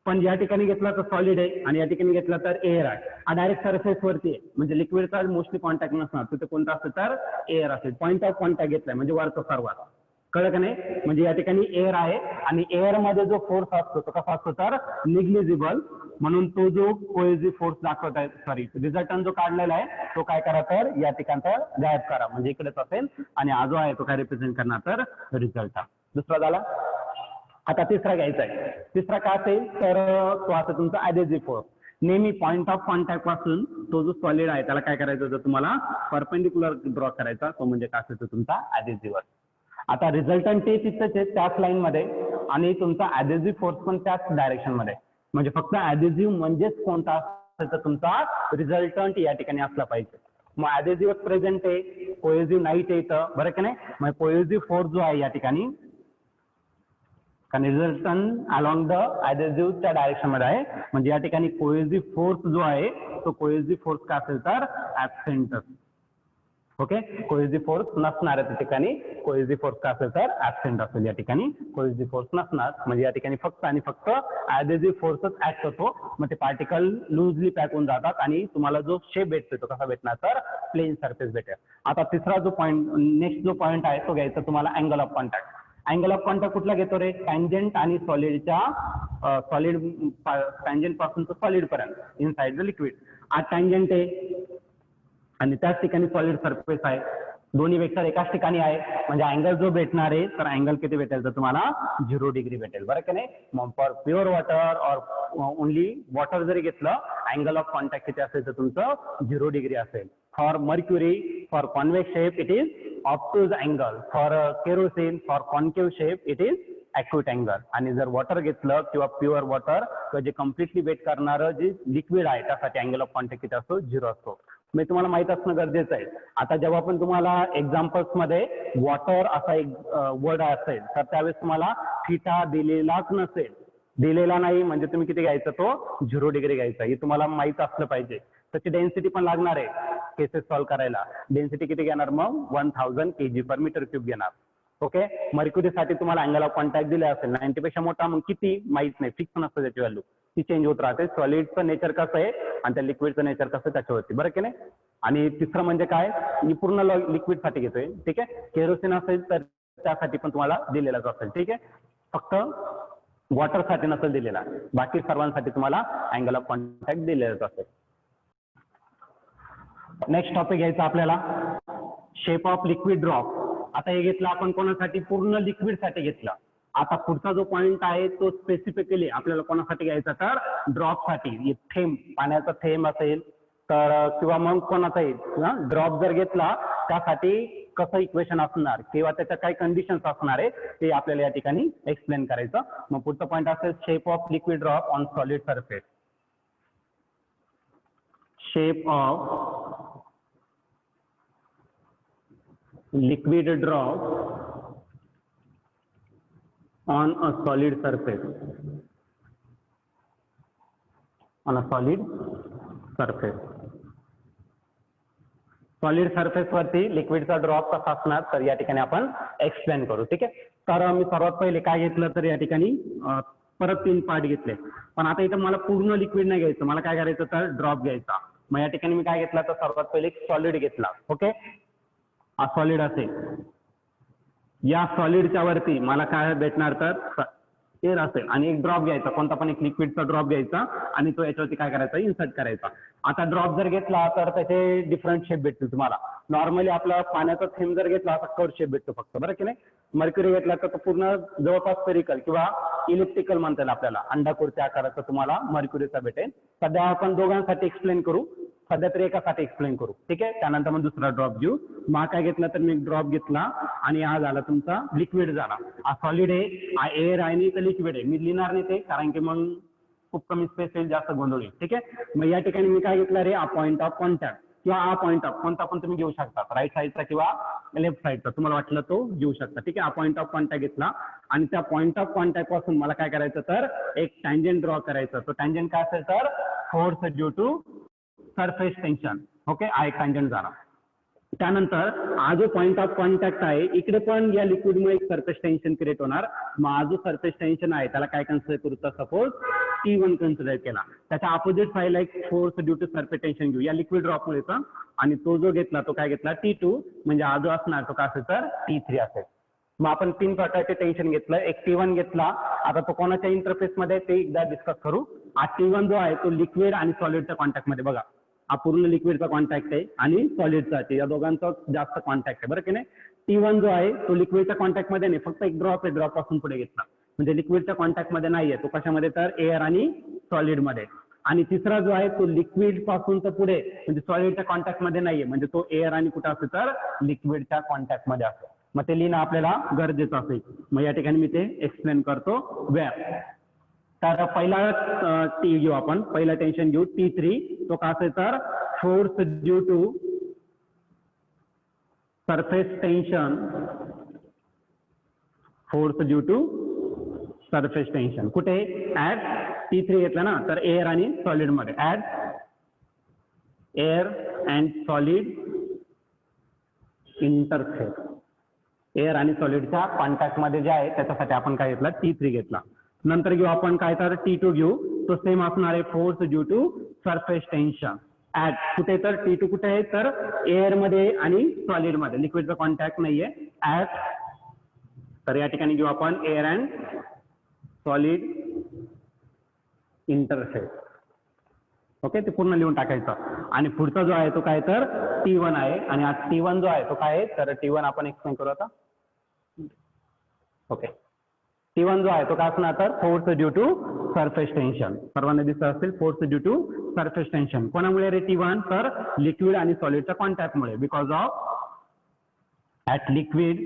पण या ठिकाणी घेतला तर सॉलिड आहे आणि या ठिकाणी घेतला तर एअर आहे. हा डायरेक्ट सरफेस वरती आहे, म्हणजे लिक्विडचा मोस्टली कॉन्टॅक्ट नसणार. तिथे कोणता असेल तर एअर असेल. पॉईंट ऑफ कॉन्टॅक्ट घेतलाय म्हणजे वरचा सर्वात, कळलं का नाही. म्हणजे या ठिकाणी एअर आहे आणि एअर मध्ये जो फोर्स असतो तो कसा असतो तर निग्लिजिबल म्हणून तो जो कोहेसिव्ह फोर्स दाखवत आहे, सॉरी रिझल्टंट जो काढलेला आहे तो काय करा तर या ठिकाणचा गायब करा, म्हणजे इकडेच असेल आणि हा जो आहे तो काय रिप्रेझेंट करणार तर रिझल्ट. दुसरा झाला. आता तिसरा घ्यायचा आहे. तिसरा काय असेल तर तो असेल तुमचा ऍडेसिव्ह फोर्स. नेहमी पॉइंट ऑफ कॉन्टॅक्ट पासून तो जो सॉलिड आहे त्याला काय करायचं होतं तुम्हाला परपेंडिक्युलर ड्रॉ करायचा, तो म्हणजे काय असेल तुमचा ऍडेसिव्ह. आता रिझल्टंट ते तिथंच आहे त्याच लाईन मध्ये आणि तुमचा ऍडेसिव्ह फोर्स पण त्याच डायरेक्शन मध्ये, म्हणजे फक्त ऍडेसिव्ह म्हणजेच कोणता असेल तर तुमचा रिझल्टंट या ठिकाणी असला पाहिजे. मग ऍडेसिव्ह प्रेझेंट आहे, कोहेसिव्ह नाहीच आहे इथं, बरं की नाही. मग कोहेसिव्ह फोर्स जो आहे या ठिकाणी कारण रिझल्टंट अलॉंग द ऍडेसिव्हच्या डायरेक्शन मध्ये आहे, म्हणजे या ठिकाणी कोहेसिव्ह फोर्स जो आहे तो कोहेसिव्ह फोर्स काय असेल तर ऍबसेंट. ओके, कोहेसिव्ह फोर्स नसणार आहे त्या ठिकाणी, कोहेसिव्ह फोर्स काय असेल तर ऍबसेंट असेल या ठिकाणी, कोहेसिव्ह फोर्स नसणार, म्हणजे या ठिकाणी फक्त आणि फक्त ऍडेसिव्ह फोर्सच ऍक्ट होतो. मग ते पार्टिकल लूजली पॅक होऊन जातात आणि तुम्हाला जो शेप भेटतो तो कसा भेटणार तर प्लेन सरफेस भेटेल. आता तिसरा जो पॉईंट, नेक्स्ट जो पॉईंट आहे तो घ्यायचा तुम्हाला angle of contact. Angle of contact कुठला घेतो रे, टँजंट आणि सॉलिडच्या सॉलिड टँजंट पासून तो सॉलिड पर्यंत इनसाइड द लिक्विड. आज टँजंट आहे आणि त्याच ठिकाणी सॉलिड सरफेस आहे, दोन्ही वेक्टर एकाच ठिकाणी आहे, म्हणजे अँगल जो भेटणार आहे तर अँगल किती भेटेल तर तुम्हाला 0 डिग्री भेटेल, बरं की नाही. मग फॉर प्युअर वॉटर और ओनली वॉटर जरी घेतलं अँगल ऑफ कॉन्टॅक्ट किती असेल तर तुमचं 0 डिग्री असेल. For mercury for convex shape it is obtuse angle, for kerosene for concave shape it is acute angle. आणि जर वॉटर घेतलं किंवा प्युअर वॉटर किंवा जे कम्प्लिटली वेट करणारं जे लिक्विड आहे त्यासाठी अँगल ऑफ कॉन्टॅक्ट किती असतो 0 असतो. मी तुम्हाला माहित असणं गरजेचं आहे. आता जेव्हा पण तुम्हाला एक्झाम्पल्स मध्ये वॉटर असा एक वर्ड असेल तर त्यावेळेस तुम्हाला थिटा दिलेलाच नसेल, दिलेला नाही म्हणजे तुम्ही किती घ्यायचा तो 0 डिग्री घ्यायचा, हे तुम्हाला माहित असलं पाहिजे. त्याची डेन्सिटी पण लागणार आहे केसेस सॉल्व्ह करायला. डेन्सिटी किती घेणार मग 1000 kg/m³ घेणार. ओके, मर्क्युरीसाठी तुम्हाला अँगल ऑफ कॉन्टॅक्ट दिले असेल 90 पेक्षा मोठा, मग किती माहित नाही, फिक्स नसतं त्याची व्हॅल्यू, ती चेंज होत राहते. सॉलिडचं नेचर कसं आहे आणि त्या लिक्विडचं नेचर कसं त्याच्यावरती, बरं की नाही. आणि तिसरं म्हणजे काय, मी पूर्ण लिक्विड साठी घेतोय, ठीक आहे. केरोसिन असेल तर त्यासाठी पण तुम्हाला दिलेलाच असेल, ठीक आहे. फक्त वॉटर साठी नसेल दिलेला, बाकी सर्वांसाठी तुम्हाला अँगल ऑफ कॉन्टॅक्ट दिलेलाच असेल. नेक्स्ट टॉपिक घ्यायचा आपल्याला शेप ऑफ लिक्विड ड्रॉप. आता हे घेतलं आपण कोणासाठी, पूर्ण लिक्विड साठी घेतलं. आता पुढचा जो पॉइंट आहे तो स्पेसिफिकली आपल्याला कोणासाठी घ्यायचा तर ड्रॉप साठी. थेंब, पाण्याचा थेंब असेल तर किंवा मग कोणाचाही ड्रॉप जर घेतला त्यासाठी कसं इक्वेशन असणार किंवा त्याच्या काही कंडिशन्स असणार आहे ते आपल्याला या ठिकाणी एक्सप्लेन करायचं. मग पुढचा पॉइंट असेल shape of liquid drop on solid surface. Shape of liquid drop on a solid surface, on a solid surface. Solid surface वरती लिक्विडचा ड्रॉप कसा असणार तर या ठिकाणी आपण एक्सप्लेन करू, ठीक आहे. तर मी सर्वात पहिले काय घेतलं तर या ठिकाणी परत 3 पार्ट घेतले, पण आता इथं मला पूर्ण लिक्विड नाही घ्यायचं, मला काय करायचं तर ड्रॉप घ्यायचा. मग या ठिकाणी मी काय घेतला तर सर्वात पहिले सॉलिड घेतला. ओके, हा सॉलिड असेल, या सॉलिडच्या वरती मला काय भेटणार तर एअर असेल आणि एक ड्रॉप घ्यायचा, कोणता पण एक लिक्विडचा ड्रॉप घ्यायचा आणि तो याच्यावरती काय करायचा इन्सर्ट करायचा. आता ड्रॉप जर घेतला तर त्याचे डिफरंट शेप भेटतील तुम्हाला. नॉर्मली आपला पाण्याचा थेंब जर घेतला तर कर्व शेप भेटतो फक्त, बरं की नाही. मर्क्युरी घेतला तर तो पूर्ण जवळपास स्फेरिकल किंवा इलिप्टिकल म्हणता येईल आपल्याला, अंडाकृती आकाराचा तुम्हाला मर्क्युरीचा भेटेल. सध्या आपण दोघांसाठी एक्सप्लेन करू, सध्या तरी एकासाठी एक्सप्लेन करू, ठीक आहे. त्यानंतर मग दुसरा ड्रॉप घेऊ. मग काय घेतला तर मी एक ड्रॉप घेतला आणि हा झाला तुमचा लिक्विड झाला. हा सॉलिड आहे, हा एअर आहे आणि लिक्विड आहे. मी लिहिणार नाही ते कारण की मग खूप कमी स्पेस येईल, जास्त गोंधळ येईल, ठीक आहे. मग या ठिकाणी मी काय घेतला रे, हा पॉईंट ऑफ कॉन्टॅक्ट किंवा हा पॉईंट ऑफ कोणता पण तुम्ही घेऊ शकता, राईट साईडचा किंवा लेफ्ट साईडचा, तुम्हाला वाटलं तो घेऊ शकता, ठीक आहे. हा पॉईंट ऑफ कॉन्टॅक्ट घेतला आणि त्या पॉईंट ऑफ कॉन्टॅक्ट पासून मला काय करायचं तर एक टँजंट ड्रॉ करायचं. तो टँजंट काय असेल तर force due to surface tension. Okay, हा एक टँजंट झाला. त्यानंतर हा जो पॉईंट ऑफ कॉन्टॅक्ट आहे इकडे पण या लिक्विडमुळे एक सरफेस टेन्शन क्रिएट होणार. मग हा जो सरफेस टेन्शन आहे त्याला काय कन्सिडर करू तर सपोज T1 कन्सिडर केला. त्याच्या अपोजिट साईडला एक force due to surface tension घेऊ या लिक्विड ड्रॉपमुळेचा आणि तो जो घेतला तो काय घेतला T2, म्हणजे हा जो असणार तो काय असेल तर T3 असेल. मग आपण 3 प्रकारचे टेन्शन घेतलं, एक T1 घेतला. आता तो कोणाच्या इंटरफेस मध्ये ते एकदा डिस्कस करू हा T1 जो आहे तो लिक्विड आणि सॉलिडच्या कॉन्टॅक्ट मध्ये बघा, हा पूर्ण लिक्विडचा कॉन्टॅक्ट आहे आणि सॉलिडचा आहे, या दोघांचा जास्त कॉन्टॅक्ट आहे बरं की नाही. T1 जो आहे तो लिक्विडच्या कॉन्टॅक्ट मध्ये नाही, फक्त एक ड्रॉप आहे, ड्रॉप पासून पुढे घेतला म्हणजे लिक्विडच्या कॉन्टॅक्ट मध्ये नाहीये, तो कशामध्ये तर एअर आणि सॉलिड मध्ये. आणि तिसरा जो आहे तो लिक्विड पासून तर पुढे म्हणजे सॉलिडच्या कॉन्टॅक्ट मध्ये नाहीये, म्हणजे तो एअर आणि कुठं असतो तर लिक्विडच्या कॉन्टॅक्ट मध्ये असतो. मग ते लिहिणं आपल्याला गरजेचं असेल. मग या ठिकाणी मी ते एक्सप्लेन करतो वेळ. तर पहिला टी घेऊ आपण, पहिला टेन्शन घेऊ T3, तो का असेल तर force due to surface tension, force due to surface tension कुठे ऍट T3 घेतला ना तर एअर आणि सॉलिड मध्ये, at air and solid interface, air आणि सॉलिडच्या कॉन्टॅक्ट मध्ये जे आहे त्याच्यासाठी आपण काय घेतला T3 घेतला. नंतर घेऊ आपण काय तर T2 घेऊ, तो सेम असणार आहे force due to surface tension at कुठे तर T2 कुठे आहे तर एअर मध्ये आणि सॉलिड मध्ये, लिक्विडचा कॉन्टॅक्ट नाहीये ऍट. तर या ठिकाणी घेऊ आपण air and solid interface. Okay, ते पूर्ण लिहून टाकायचं. आणि पुढचा जो आहे तो काय तर T1 आहे, आणि हा T1 जो आहे तो काय आहे तर T1 आपण एक्सप्लेन करू आता. ओके, T1 जो आहे तो काय असणार तर force due to surface tension, सर्वांना दिसत असेल force due to surface tension. कोणामुळे रे T1 तर लिक्विड आणि सॉलिडच्या कॉन्टॅक्ट मुळे, because of at liquid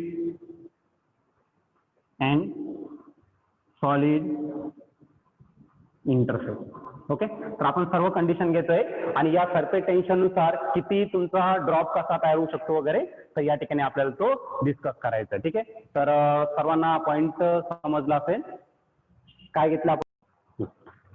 and solid interface. Okay, तर आपण सर्व कंडिशन घेतोय आणि या सरफेस टेन्शन नुसार किती तुमचा ड्रॉप कसा तयार होऊ शकतो वगैरे, तर या ठिकाणी आपल्याला तो डिस्कस करायचा आहे. ठीक आहे, तर सर्वांना पॉइंट समजला असेल काय घेतलं आपण.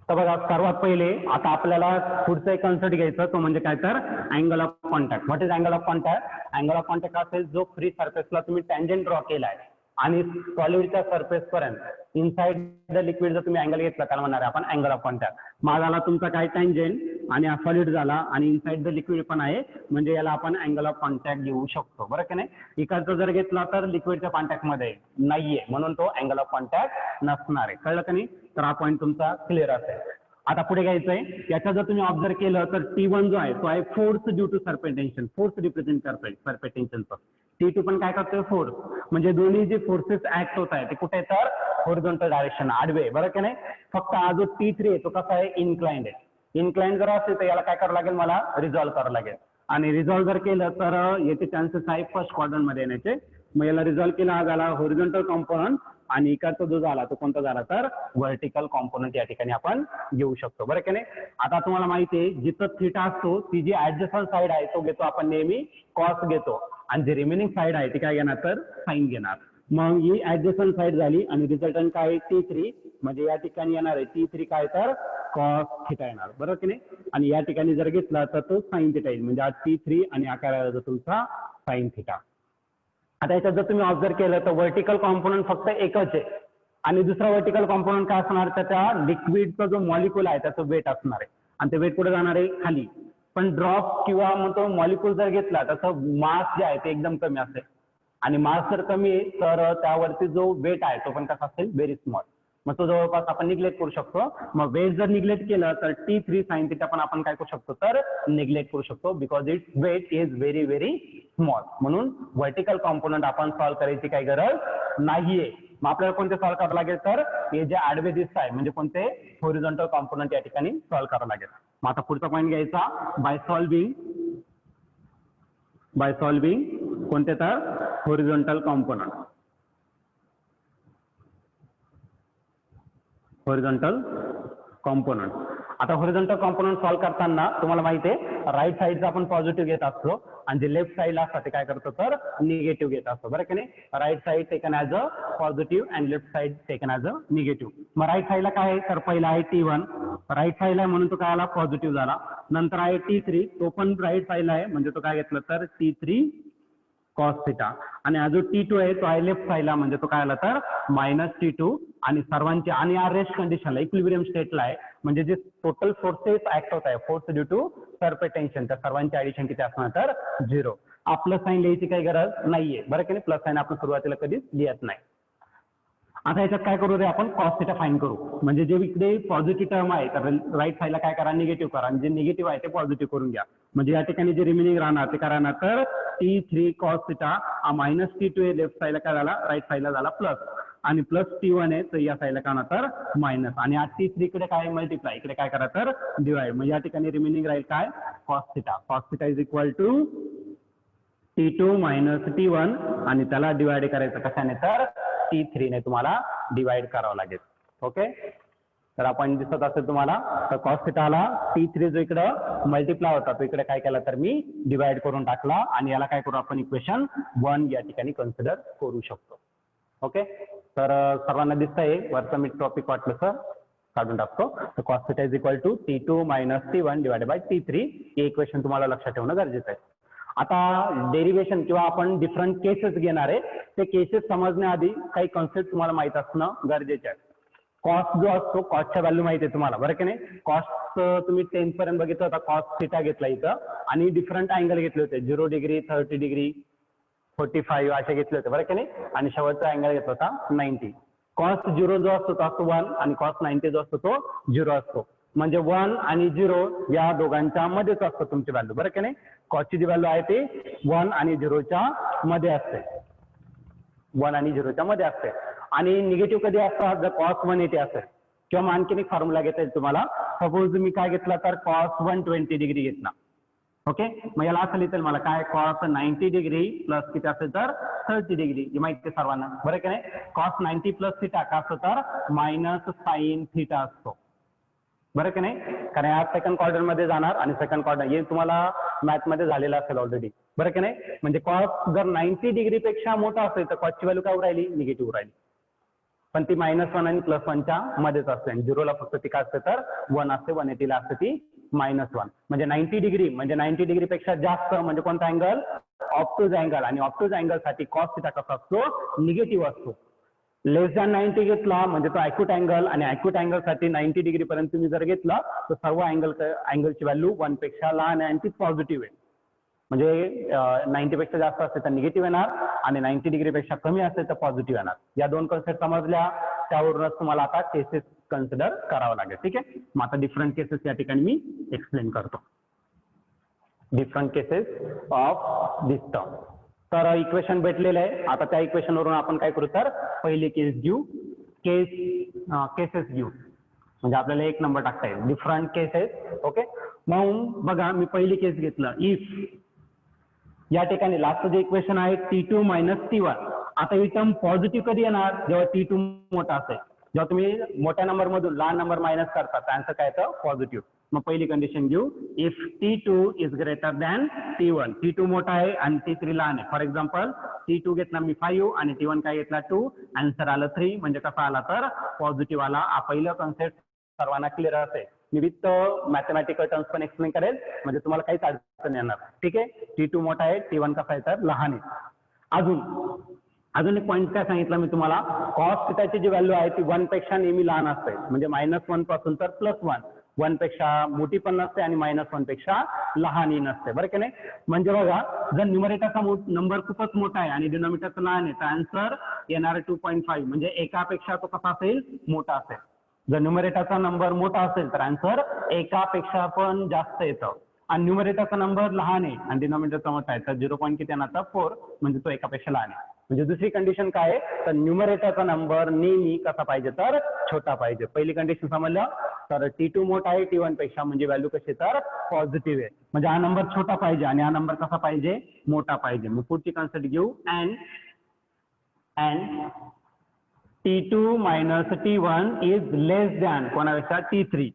तर बघा सर्वात पहिले आता आपल्याला पुढचं एक कन्सेप्ट घ्यायचं, तो म्हणजे काय तर angle of contact. What is angle of contact? Angle of contact असेल जो फ्री सरफेसला तुम्ही टँजंट ड्रॉ केलाय आणि सॉलिडच्या सरफेस पर्यंत इनसाइड द लिक्विड जर तुम्ही अँगल घेतला त्याला म्हणणार आहे आपण अँगल ऑफ कॉन्टॅक्ट. माझा झाला तुमचा काय टँजंट आणि हा सॉलिड झाला आणि इनसाइड द लिक्विड पण आहे, म्हणजे याला आपण अँगल ऑफ कॉन्टॅक्ट घेऊ शकतो बरं की नाही. इकडचा जर घेतला तर लिक्विडच्या कॉन्टॅक्ट मध्ये नाहीये म्हणून तो अँगल ऑफ कॉन्टॅक्ट नसणार आहे. कळलं का नाही? तर हा पॉईंट तुमचा क्लिअर असेल. आता पुढे घ्यायचंय, याचा जर तुम्ही ऑब्झर्व केलं तर T1 जो आहे तो आहे force due to surface tension, force represent करतोय सरफेस टेन्शनचं. T2 पण काय करतोय फोर्स, म्हणजे दोन्ही जे फोर्सेस ऍक्ट होत आहे ते कुठे तर हॉरिझॉन्टल डायरेक्शन आडवे बरं की नाही. फक्त हा जो T3 आहे तो कसा आहे इन्क्लाइंड आहे. इन्क्लाइंड जर असेल तर याला काय करावं लागेल मला रिझॉल्व्ह करावं लागेल, आणि रिझॉल्व्ह जर केलं तर याचे चान्सेस आहे फर्स्ट क्वाड्रंट मध्ये येण्याचे. मग याला रिझॉल्व्ह केला हा झाला हॉरिझॉन्टल कॉम्पोनंट आणि इकडचा जो झाला तो कोणता झाला तर व्हर्टिकल कॉम्पोनंट या ठिकाणी आपण घेऊ शकतो बरं की नाही. आता तुम्हाला माहिती आहे जिथं थिटा असतो ती जी ऍडजस्टंट साइड आहे तो घेतो आपण नेहमी कॉस घेतो, आणि जी रिमेनिंग साइड आहे ती काय घेणार तर साइन घेणार. मग ही ऍडजस्टंट साइड झाली आणि रिझल्टंट काय आहे T3, म्हणजे या ठिकाणी येणार आहे T3 काय तर कॉस थिटा येणार बरं की नाही. आणि या ठिकाणी जर घेतला तर तो साइन थिटा येईल, म्हणजे T3 आणि आकाराला जो तुमचा साइन थिटा. आता याच्यात जर तुम्ही ऑब्झर्व केलं तर व्हर्टिकल कॉम्पोनंट फक्त एकच आहे, आणि दुसरा व्हर्टिकल कॉम्पोनंट काय असणार तर त्या लिक्विडचा जो मॉलिक्यूल आहे त्याचं वेट असणार आहे, आणि ते वेट कुठे जाणार आहे खाली. पण ड्रॉप किंवा मग तो मॉलिक्यूल जर घेतला त्याचं मास जे आहे ते एकदम कमी असेल, आणि मास जर कमी आहे तर त्यावरती जो वेट आहे तो पण कसा असेल व्हेरी स्मॉल. मग तो जवळपास आपण निग्लेक्ट करू शकतो. मग वेट जर निग्लेक्ट केलं तर T3 साइन थिटा पण आपण काय करू शकतो तर निग्लेक्ट करू शकतो, because its weight is very very small. म्हणून व्हर्टिकल कॉम्पोनंट आपण सॉल्व्ह करायची काही गरज नाहीये. मग आपल्याला कोणते सॉल्व्ह करावं लागेल तर हे जे आडवे दिसत आहे म्हणजे कोणते हॉरिझॉन्टल कॉम्पोनंट या ठिकाणी सॉल्व्ह करावं लागेल. मग आता पुढचा पॉईंट घ्यायचा बाय सॉल्विंग कोणते तर हॉरिझॉन्टल कॉम्पोनंट. Horizontal component. आता हॉरिझॉन्टल कॉम्पोनंट सॉल्व्ह करताना तुम्हाला माहिती आहे राईट साईडचा आपण पॉझिटिव्ह घेत असतो आणि जे लेफ्ट साईडला असतात ते काय करतो तर निगेटिव्ह घेत असतो बरं की नाही. Right side taken as a positive and left side taken as a negative. मग राईट साईडला काय आहे तर पहिला आहे T1, राईट साईडला आहे म्हणून तो काय आला पॉझिटिव्ह झाला. नंतर आहे T3, तो पण राईट साईडला आहे म्हणजे तो काय घेतलं तर T3 कॉस थिटा. आणि हा जो T2 आहे तो आहे लेफ्ट साईडला म्हणजे तो काय आला तर -T2. आणि सर्वांचे आणि या रेस्ट कंडिशनला इक्विलिब्रियम स्टेटला आहे, म्हणजे जे टोटल फोर्सेस ऍक्ट होत आहे force due to surface tension त्या सर्वांची ऍडिशन किती असणार तर 0. प्लस साईन लिहायची काही गरज नाहीये बरं की नाही. प्लस साईन आपण सुरुवातीला कधीच लिहत नाही. आता याच्यात काय करू रे आपण कॉस थिटा फाईन करू. म्हणजे जे इकडे पॉझिटिव्ह टर्म आहे तर राईट साईडला काय करा निगेटिव्ह करा आणि जे निगेटिव्ह आहे ते पॉझिटिव्ह करून घ्या. म्हणजे या ठिकाणी जे रिमेनिंग राहणार ते काय राहणार तर T3 cos theta minus T2 आहे लेफ्ट साईडला काय झाला राईट साईडला झाला प्लस आणि प्लस T1 आहे तर या साईडला काय होणार तर मायनस आणि T3 कडे काय मल्टिप्लाय इकडे काय करा तर डिवाइड. म्हणजे या ठिकाणी रिमेनिंग राहील काय cos theta is equal to T2 minus T1 आणि त्याला डिवाइड करायचं कशाने तर T3 ने तुम्हाला डिवाइड करावं लागेल. ओके तर आपण दिसत असेल तुम्हाला तर कॉस थिटाला T3 जो इकडं मल्टिप्लाय होता तो इकडे काय केला तर मी डिवाइड करून टाकला आणि याला काय करू आपण इक्वेशन 1 या ठिकाणी कन्सिडर करू शकतो. ओके तर सर्वांना दिसतंय वरचं मी टॉपिक वाटलं सर काढून टाकतो. तर cos theta is equal to T2 minus T1 divided by T3 हे इक्वेशन तुम्हाला लक्षात ठेवणं गरजेचं आहे. आता डेरिव्हेशन किंवा आपण डिफरंट केसेस घेणार आहे ते केसेस समजण्याआधी काही कॉन्सेप्ट तुम्हाला माहित असणं गरजेचे आहे. कॉस्ट जो असतो कॉस्टच्या व्हॅल्यू माहिती आहे तुम्हाला बरं की नाही. कॉस्ट तुम्ही 10th पर्यंत बघितलं होता कॉस्ट थिटा घेतला इथं आणि डिफरंट अँगल घेतले होते 0 डिग्री 30 डिग्री 45 असे घेतले होते बरं की नाही आणि शेवटचा अँगल घेतला होता 90. कॉस्ट 0 जो असतो तो असतो 1 आणि कॉस्ट 90 जो असतो तो 0 असतो. म्हणजे 1 आणि 0 या दोघांच्या मध्येच असतं तुमची व्हॅल्यू बरं की नाही. कॉस्टची जी व्हॅल्यू आहे ती 1 आणि 0च्या मध्ये असते 1 आणि 0च्या मध्ये असते. आणि निगेटिव्ह कधी असतात जर कॉस 180 असेल किंवा आणखीन एक फॉर्म्युला घेता येईल तुम्हाला. सपोज मी काय घेतला तर कॉस 120 डिग्री घेतला. ओके मग याला असं लिहिता मला काय कॉस 90 डिग्री प्लस किती असेल तर 30 डिग्री ही माहिती आहे सर्वांना बरं की नाही. कॉस 90 प्लस थिटा का असतो तर मायनस साइन थिटा असतो बरं की नाही. कारण आज सेकंड क्वार्टर मध्ये जाणार आणि सेकंड क्वार्टर हे तुम्हाला मॅथ मध्ये झालेलं असेल ऑलरेडी बरं की नाही. म्हणजे कॉस जर 90 डिग्री पेक्षा मोठा असेल तर कॉसची व्हॅल्यू काय राहिली निगेटिव्ह राहिली पण ती -1 आणि +1च्या मध्येच असते आणि 0ला फक्त ती काय असते तर 1 असते 180ला असते ती -1. म्हणजे 90 डिग्री म्हणजे 90 डिग्री पेक्षा जास्त म्हणजे कोणता अँगल ऑब्ट्यूज अँगल आणि ऑब्ट्यूज अँगल साठी कॉस थिटा कसा असतो निगेटिव्ह असतो. लेस दॅन 90 घेतला म्हणजे तो ॲक्यूट अँगल आणि ॲक्यूट अँगल साठी 90 डिग्री पर्यंत तुम्ही जर घेतला तर सर्व अँगलची व्हॅल्यू 1 पेक्षा लहान आहे आणि ती पॉझिटिव्ह आहे. म्हणजे 90 पेक्षा जास्त असेल तर निगेटिव्ह येणार आणि 90 डिग्री पेक्षा कमी असेल तर पॉझिटिव्ह येणार. या दोन कन्सेप्ट समजल्या त्यावरूनच तुम्हाला आता केसेस कन्सिडर करावं लागेल. ठीक आहे मग आता डिफरंट केसेस या ठिकाणी मी एक्सप्लेन करतो. Different cases of this term. तर इक्वेशन भेटलेलं आहे. आता त्या इक्वेशन वरून आपण काय करू तर पहिली केस घेऊ केसेस घेऊ म्हणजे आपल्याला 1 नंबर टाकता येईल डिफरंट केसेस. ओके मग बघा मी पहिली केस घेतलं इफ या ठिकाणी लास्ट जे इक्वेशन आहे T2 मायनस T1. आता ही टर्म पॉझिटिव्ह कधी येणार जेव्हा T2 मोठा असेल. जेव्हा तुम्ही मोठ्या नंबर मधून लहान नंबर मायनस करता त्यानंतर काय येतं पॉझिटिव्ह. मग पहिली कंडिशन घेऊ if T2 is greater than T1. T2 मोठा आहे आणि T3 लहान आहे. फॉर एक्झाम्पल T2 घेतला मी 5 आणि T1 काय घेतला 2 आन्सर आलं 3 म्हणजे कसा आला तर पॉझिटिव्ह आला. पहिलं कन्सेप्ट सर्वांना क्लिअर असेल. मी विथ मॅथमॅटिकल टर्म्स पण एक्सप्लेन करेल म्हणजे तुम्हाला काहीच अडचण येणार. ठीक आहे T2 मोठा आहे T1 कसा आहे तर लहान आहे. अजून एक पॉईंट काय सांगितलं मी तुम्हाला कॉस थिटाची जी व्हॅल्यू आहे ती 1 पेक्षा नेहमी लहान असते म्हणजे -1 पासून तर +1. 1 पेक्षा मोठी पण नसते आणि -1 पेक्षा लहानही नसते बरं की नाही. म्हणजे बघा जर न्यूमरेटरचा नंबर खूपच मोठा आहे आणि डिनॉमिनेटरचा लहान आहे तर आन्सर येणार 2.5 म्हणजे एकापेक्षा तो कसा असेल मोठा असेल. जर न्यूमरेटरचा नंबर मोठा असेल तर आन्सर एकापेक्षा पण जास्त येतं आणि न्यूमरेटरचा नंबर लहान आहे आणि डिनॉमिनेटरचा मोठा आहे तर 0. किती येणार तर 4 म्हणजे तो एकापेक्षा लहान आहे. म्हणजे दुसरी कंडिशन काय आहे तर न्यूमरेटरचा नंबर नेहमी कसा पाहिजे तर छोटा पाहिजे. पहिली कंडिशन समजलं तर T2 मोठा आहे T1 पेक्षा म्हणजे व्हॅल्यू कशी तर पॉझिटिव्ह आहे. म्हणजे हा नंबर छोटा पाहिजे आणि हा नंबर कसा पाहिजे मोठा पाहिजे. मग पुढची कन्सेप्ट घेऊ and T2 minus T1 is less than कोणापेक्षा T3.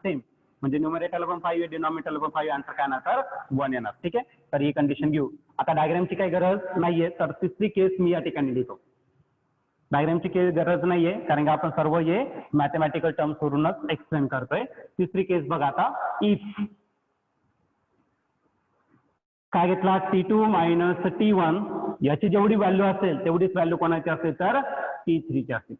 Same, म्हणजे न्यूमरेटरला पण 5 आहे, डिनॉमिनेटरला पण 5 आहे, आन्सर काय येणार तर 1 येणार. ठीक आहे, तर ही कंडिशन घेऊ. आता डायग्रामची काही गरज नाहीये, तर तिसरी केस मी या ठिकाणी लिहितो. डायग्रामची केस गरज नाहीये कारण की आपण सर्व हे मॅथमॅटिकल टर्म्स वरूनच एक्सप्लेन करतोय. तिसरी केस बघा आता, इफ काय घेतला T2 मायनस T1 याची जेवढी व्हॅल्यू असेल तेवढीच व्हॅल्यू कोणाची असेल तर T3 ची असेल.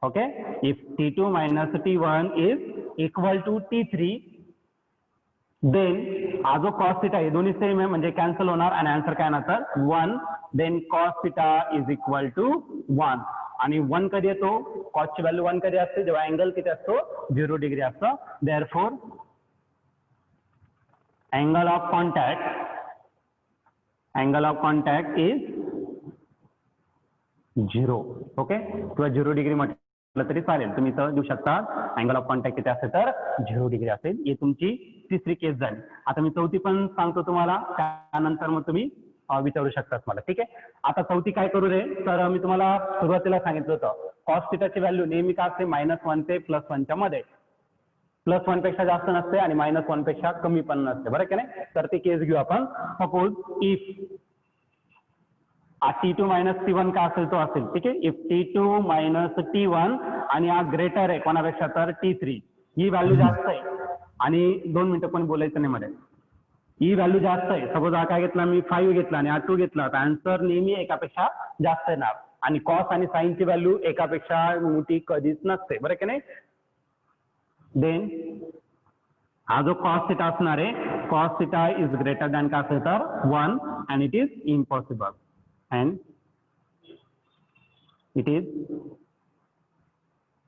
Okay, if T2 minus T1 is equal to T3 then हा जो कॉस थिटा आहे दोन्ही सेम आहे म्हणजे कॅन्सल होणार आणि आन्सर काय येणार तर 1. Then cos theta is equal to 1 आणि 1 कधी येतो, कॉसची व्हॅल्यू 1 कधी असते जेव्हा अँगल किती असतो 0 डिग्री असतो. Therefore angle of contact is 0. Okay, किंवा 0 डिग्री म्हटलं तरी चालेल, तुम्ही इथं देऊ शकता अँगल ऑफ कॉन्टॅक्ट किती असेल तर 0 डिग्री असेल. ही तुमची तिसरी केस झाली. आता मी चौथी पण सांगतो तुम्हाला, त्यानंतर मग तुम्ही विचारू शकता मला. ठीक आहे, आता चौथी काय करू रे, तर मी तुम्हाला सुरुवातीला सांगितलं होतं कॉस थिटाची व्हॅल्यू नेहमी काय असते -1 ते +1 च्या मध्ये, +1 पेक्षा जास्त नसते आणि -1 पेक्षा कमी पण नसते, बरं की नाही. तर ती केस घेऊ आपण. Suppose if T2 minus T1 काय असेल तो असेल. ठीक आहे, इफ T2 मायनस T1 आणि हा ग्रेटर आहे कोणापेक्षा तर T3, ही व्हॅल्यू जास्त आहे आणि 2 मिनिटं पण बोलायचं नाही मध्ये, ही व्हॅल्यू जास्त आहे. सपोज हा काय घेतला मी 5 घेतला आणि हा 2 घेतला तर आन्सर नेहमी एकापेक्षा जास्त येणार आणि कॉस आणि साईनची व्हॅल्यू एकापेक्षा मोठी कधीच नसते, बरं की नाही. देन हा जो कॉस थिटा असणार आहे, cos theta is greater than काय असेल तर 1 and it is impossible and it is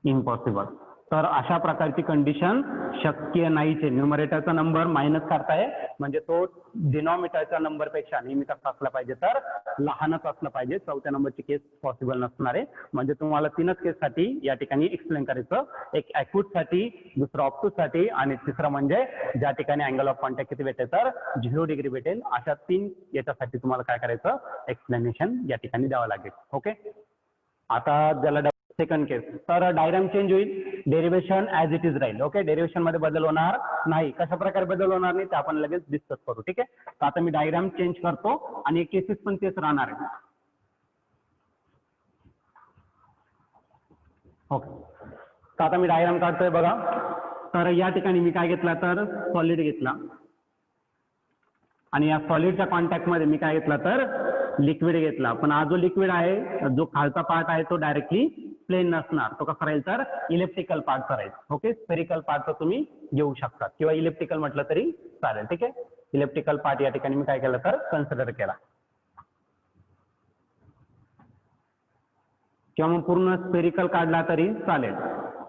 impossible. तर अशा प्रकारची कंडिशन शक्य नाहीचे. न्यूमरेटरचा नंबर मायनस करताय म्हणजे तो डिनॉमिनेटरच्या नंबर पेक्षा नेहमी कसा असला पाहिजे तर लहानच असलं पाहिजे. चौथ्या नंबरची केस पॉसिबल नसणार आहे. म्हणजे तुम्हाला 3च केससाठी या ठिकाणी एक्सप्लेन करायचं, एक ऍक्यूट साठी, दुसरं ऑब्ट्यूज साठी आणि तिसरं म्हणजे ज्या ठिकाणी अँगल ऑफ कॉन्टॅक्ट किती भेटेल तर 0 डिग्री भेटेल. अशा 3 याच्यासाठी तुम्हाला काय करायचं एक्सप्लेनेशन या ठिकाणी द्यावं लागेल. ओके, आता ज्याला सेकंड केस, तर डायग्राम चेंज होईल, डेरिव्हेशन ऍज इट इज राहील. ओके, डेरिव्हेशन मध्ये बदल होणार नाही. कशा प्रकारे बदल होणार नाही ते आपण लगेच डिस्कस करू. ठीक आहे, तर आता मी डायग्राम चेंज करतो आणि केसेस पण तेच राहणार आहे. ओके, तर आता मी डायग्राम काढतोय बघा. तर या ठिकाणी मी काय घेतला तर सॉलिड घेतला आणि या सॉलिडच्या कॉन्टॅक्ट मध्ये मी काय घेतला तर लिक्विड घेतला. पण हा जो लिक्विड आहे, जो खालचा पार्ट आहे तो डायरेक्टली प्लेन नसणार, तो कसा राहील तर इलेप्टिकल पार्टचा राहील. ओके, स्पेरिकल पार्टचा तुम्ही घेऊ शकता किंवा इलेप्टिकल म्हटलं तरी चालेल. ठीक आहे, इलेप्टिकल पार्ट या ठिकाणी मी काय केलं तर कन्सिडर केला किंवा मग पूर्ण स्पेरिकल काढला तरी चालेल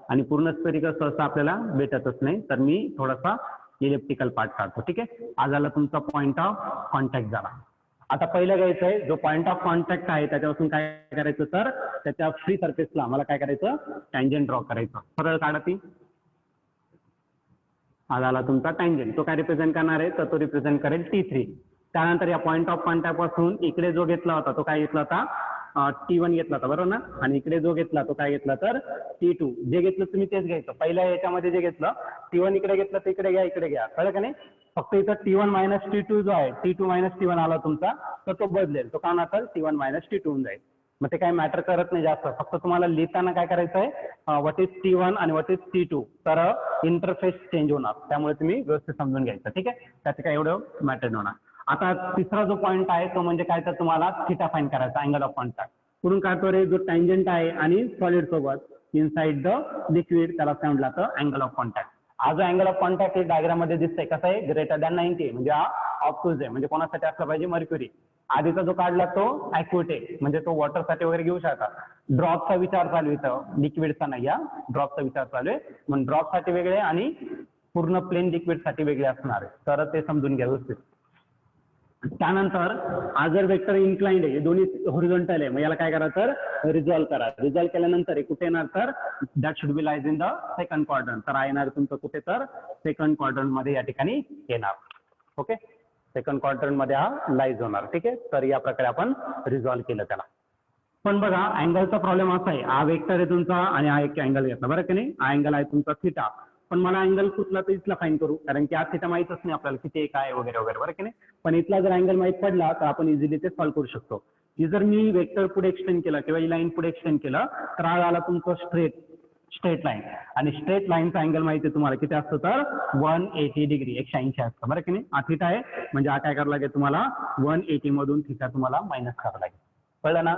आणि पूर्ण स्पेरिकल सहसा आपल्याला भेटतच नाही, तर मी थोडासा इलेप्टिकल पार्ट काढतो. ठीक आहे, हा झाला तुमचा पॉइंट ऑफ कॉन्टॅक्ट झाला. आता पहिलं घ्यायचं आहे, जो पॉइंट ऑफ कॉन्टॅक्ट आहे त्याच्यापासून काय करायचं तर त्याच्या फ्री सरफेसला मला काय करायचं टँजंट ड्रॉ करायचं. सरळ काढा ती. हा झाला तुमचा टँजंट. तो काय रिप्रेझेंट करणार आहे तर तो रिप्रेझेंट करेल T3. त्यानंतर या पॉइंट ऑफ कॉन्टॅक्ट पासून इकडे जो घेतला होता तो काय घेतला होता T1 घेतला होता, बरोबर ना. आणि इकडे जो घेतला तो काय घेतला तर T2. जे घेतलं तुम्ही तेच घ्यायचं. पहिल्या याच्यामध्ये जे घेतलं T1 इकडे घेतलं तर इकडे घ्या, इकडे घ्या, कळलं का नाही. फक्त इथं T1 मायनस T2 जो आहे, T2 मायनस T1 आला तुमचा तर तो बदलेल, तो का ना तर T1 मायनस T2 होऊन जाईल. मग ते काही मॅटर करत नाही जास्त. फक्त तुम्हाला लिहिताना काय करायचं आहे, व्हॉट इज T1 आणि व्हॉट इज T2, तर इंटरफेस चेंज होणार, त्यामुळे तुम्ही व्यवस्थित समजून घ्यायचं. ठीक आहे, त्याचं काय एवढं मॅटर होणार. आता तिसरा जो पॉईंट आहे तो म्हणजे काय तर तुम्हाला थिटा फाईन करायचा, अँगल ऑफ कॉन्टॅक्ट. कुठून काढतो रे, जो टँजंट आहे आणि सॉलिड सोबत इनसाइड द लिक्विड, त्याला काय म्हटलं जातं अँगल ऑफ कॉन्टॅक्ट. हा जो अँगल ऑफ कॉन्टॅक्ट हे डायग्राम मध्ये दिसतंय कसा आहे, ग्रेटर दॅन 90 म्हणजे हा ऑब्ट्यूज आहे, म्हणजे कोणासाठी असला पाहिजे मर्क्युरी. आधीचा जो काढला तो ऍक्युट आहे म्हणजे तो वॉटरसाठी वगैरे घेऊ शकता. ड्रॉपचा विचार चालू आहे इथं, लिक्विडचा नाही, या ड्रॉपचा विचार चालू आहे. म्हणून ड्रॉपसाठी वेगळे आणि पूर्ण प्लेन लिक्विडसाठी वेगळे असणार आहे, तर ते समजून घ्या व्यवस्थित. त्यानंतर हा जर वेक्टर इन्क्लाइंड आहे, दोन्ही हॉरिझॉन्टल आहे, मग याला काय करा तर रिझॉल्व करा. रिझॉल्व केल्यानंतर हे कुठे येणार तर that should be lies in the second quadrant. तर येणार तुमचं कुठे तर सेकंड क्वाड्रंट मध्ये या ठिकाणी येणार. ओके, सेकंड क्वाड्रंट मध्ये हा लाईज होणार. ठीक आहे, तर या प्रकारे आपण रिझॉल्व केलं त्याला. पण बघा अँगलचा प्रॉब्लेम असा आहे, हा वेक्टर आहे तुमचा आणि हा एक अँगल घेतला, बरं की नाही. हा अँगल आहे तुमचा थिटा. पण मला अँगल कुठला तर इथला फाईन करू, कारण की आज थिटा माहीतच नाही आपल्याला किती काय आहे वगैरे वगैरे, बरं की नाही. पण इथला जर अँगल माहीत पडला तर आपण इझिली ते सॉल्व्ह करू शकतो. ही जर मी वेक्टर पुढे एक्सटेंड केला किंवा ही लाईन पुढे एक्सटेंड केलं तर हा झाला तुमचं स्ट्रेट लाईन, आणि स्ट्रेट लाईनचा अँगल माहिती आहे तुम्हाला किती असतो तर 180 डिग्री 180 असतं, बरं की नाही. हा थिटा आहे म्हणजे हा काय करावं लागेल तुम्हाला 180 मधून थिटा तुम्हाला मायनस करावं लागेल. कळलं ना,